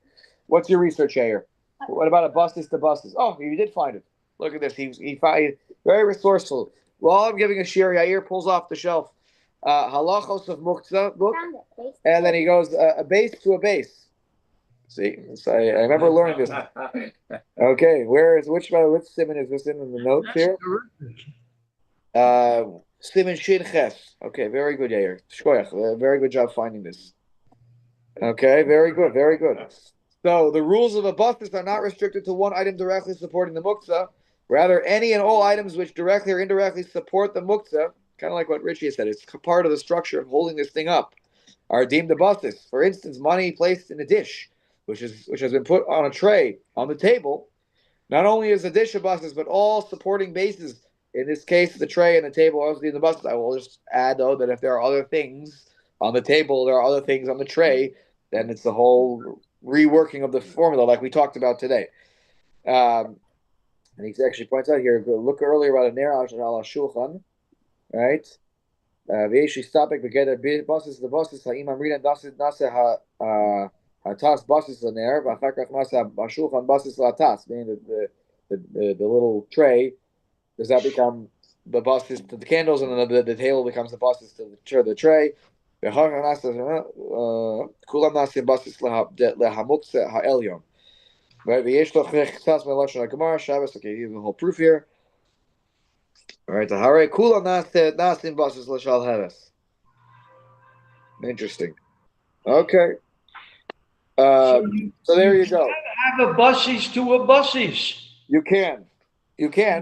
What's your research here? What about a bustis to bustis? Oh, you did find it. Look at this. He very resourceful. While I'm giving a shir, Yair pulls off the shelf halachos of muktzah book, and then he goes a base to a base. See, so I remember learning this. Okay, which simon is this in the notes here? Simon Shin Ches. Okay, very good, Yair. Shkoyach. Very good job finding this. Okay, very good, very good. So the rules of a bustis are not restricted to one item directly supporting the muktzah. Rather, any and all items which directly or indirectly support the muktzah, kind of like what Richie said, it's part of the structure of holding this thing up, are deemed a bustis. For instance, money placed in a dish, which has been put on a tray on the table. Not only is the dish a bustis, but all supporting bases. In this case, the tray and the table are obviously in the bustis. I will just add though that if there are other things on the table, there are other things on the tray, then it's the whole reworking of the formula like we talked about today. And he actually points out here, look earlier about a nerach al shulchan, right? V'yeshi stapek begeder basis the basis ha'im amrina dasit nase hatas basis laner v'achar kach nase ha'shulchan basis latas, meaning the little tray, does that become the basis to the candles, and then the table becomes the basis to the tray. Kulam nasim basis lehamuktzeh ha'elyon. Right, v'yesh lo chechtas melashon haGemara Shabbos. Okay, here's the whole proof here. All right, the hare kulam nasim basis l'shal heves. Interesting. Okay. So there you go.
Have a buses to a buses.
You can,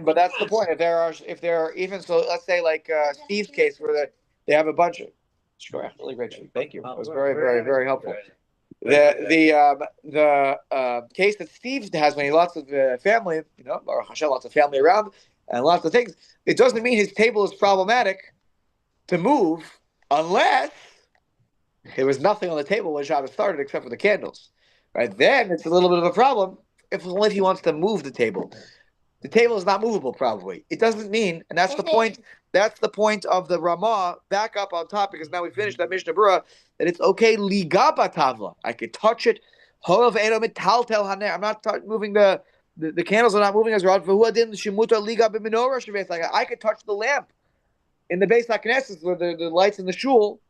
but that's the point. If there are even so, let's say like Steve's case where they have a bunch of. Sure, really great. Thank you. It was very, very, very helpful. The case that Steve has when he lots of family, or Hashem, lots of family around and lots of things, it doesn't mean his table is problematic to move unless there was nothing on the table when Shabbos started except for the candles. Right? Then it's a little bit of a problem if he wants to move the table. The table is not movable, probably. It doesn't mean, and that's the point. That's the point of the Ramah. Back up on top, because now we finished that Mishnah Berurah, that it's okay. Liga batavla. I could touch it. I'm not moving the candles are not moving as rod. Like I could touch the lamp in the Beis HaKnesses where the lights in the shul.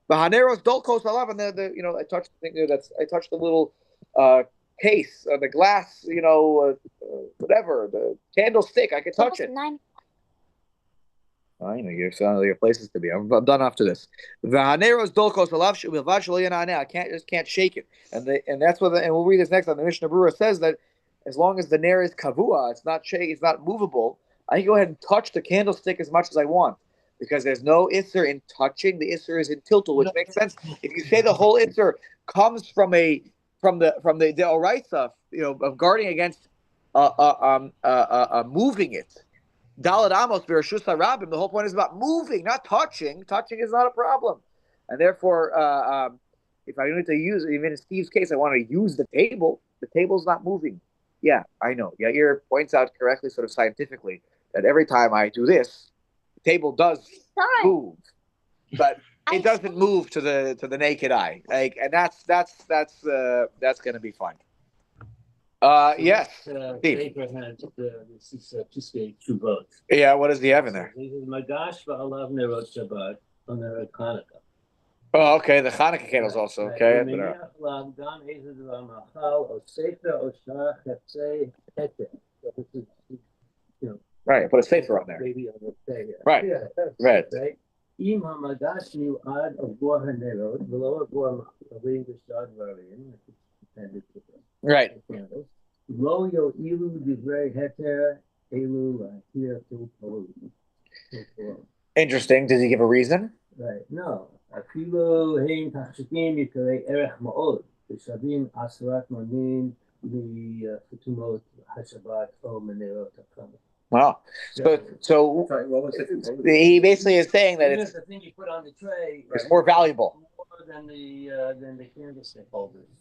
The haneros dolkos alav, and I touched the thing I touched the little case, the glass, whatever, the candlestick. I could touch it. I know you're sounding like your places to be. I'm done after this. I can't shake it, and that's what. And we'll read this next time. The Mishnah Berurah says that as long as the nair is kavua, it's not movable. I can go ahead and touch the candlestick as much as I want, because there's no isser in touching. The isser is in tiltul, which makes sense. If you say the whole isser comes from the oraisa, of guarding against moving it. Dalad Amos Bereshus HaRabim. The whole point is about moving, not touching. Touching is not a problem, and therefore, if I need to use, even in Steve's case, I want to use the table. The table's not moving. Yeah, I know. Yair points out correctly, sort of scientifically, that every time I do this, the table does move, but it doesn't move to the naked eye. And that's going to be fun. Yes.
Abraham had two votes.
Yeah, what does he have in there?
He says, Magash v'alav nerot Shabbat on the Hanukkah.
Oh, okay. The Hanukkah candles also. Okay. Right. Put a sefer on there. Right. Right.
אם המגש מיועד עבור הנרות ולא עבור המחברים ושאר דברים,
Right.
לא יועילו דברי התר אלו להתיר תלפול.
Interesting. Does he give a reason?
Right, no. אפילו הם תכשיטים יקרי ערך מאוד, ושווים 10 מונים מחתומות השבת או מנרות הכמה.
Wow. So
Sorry, what was it?
he basically is saying that
Even
it's
if the thing you put on the tray
more valuable.
more than the candlestick holders.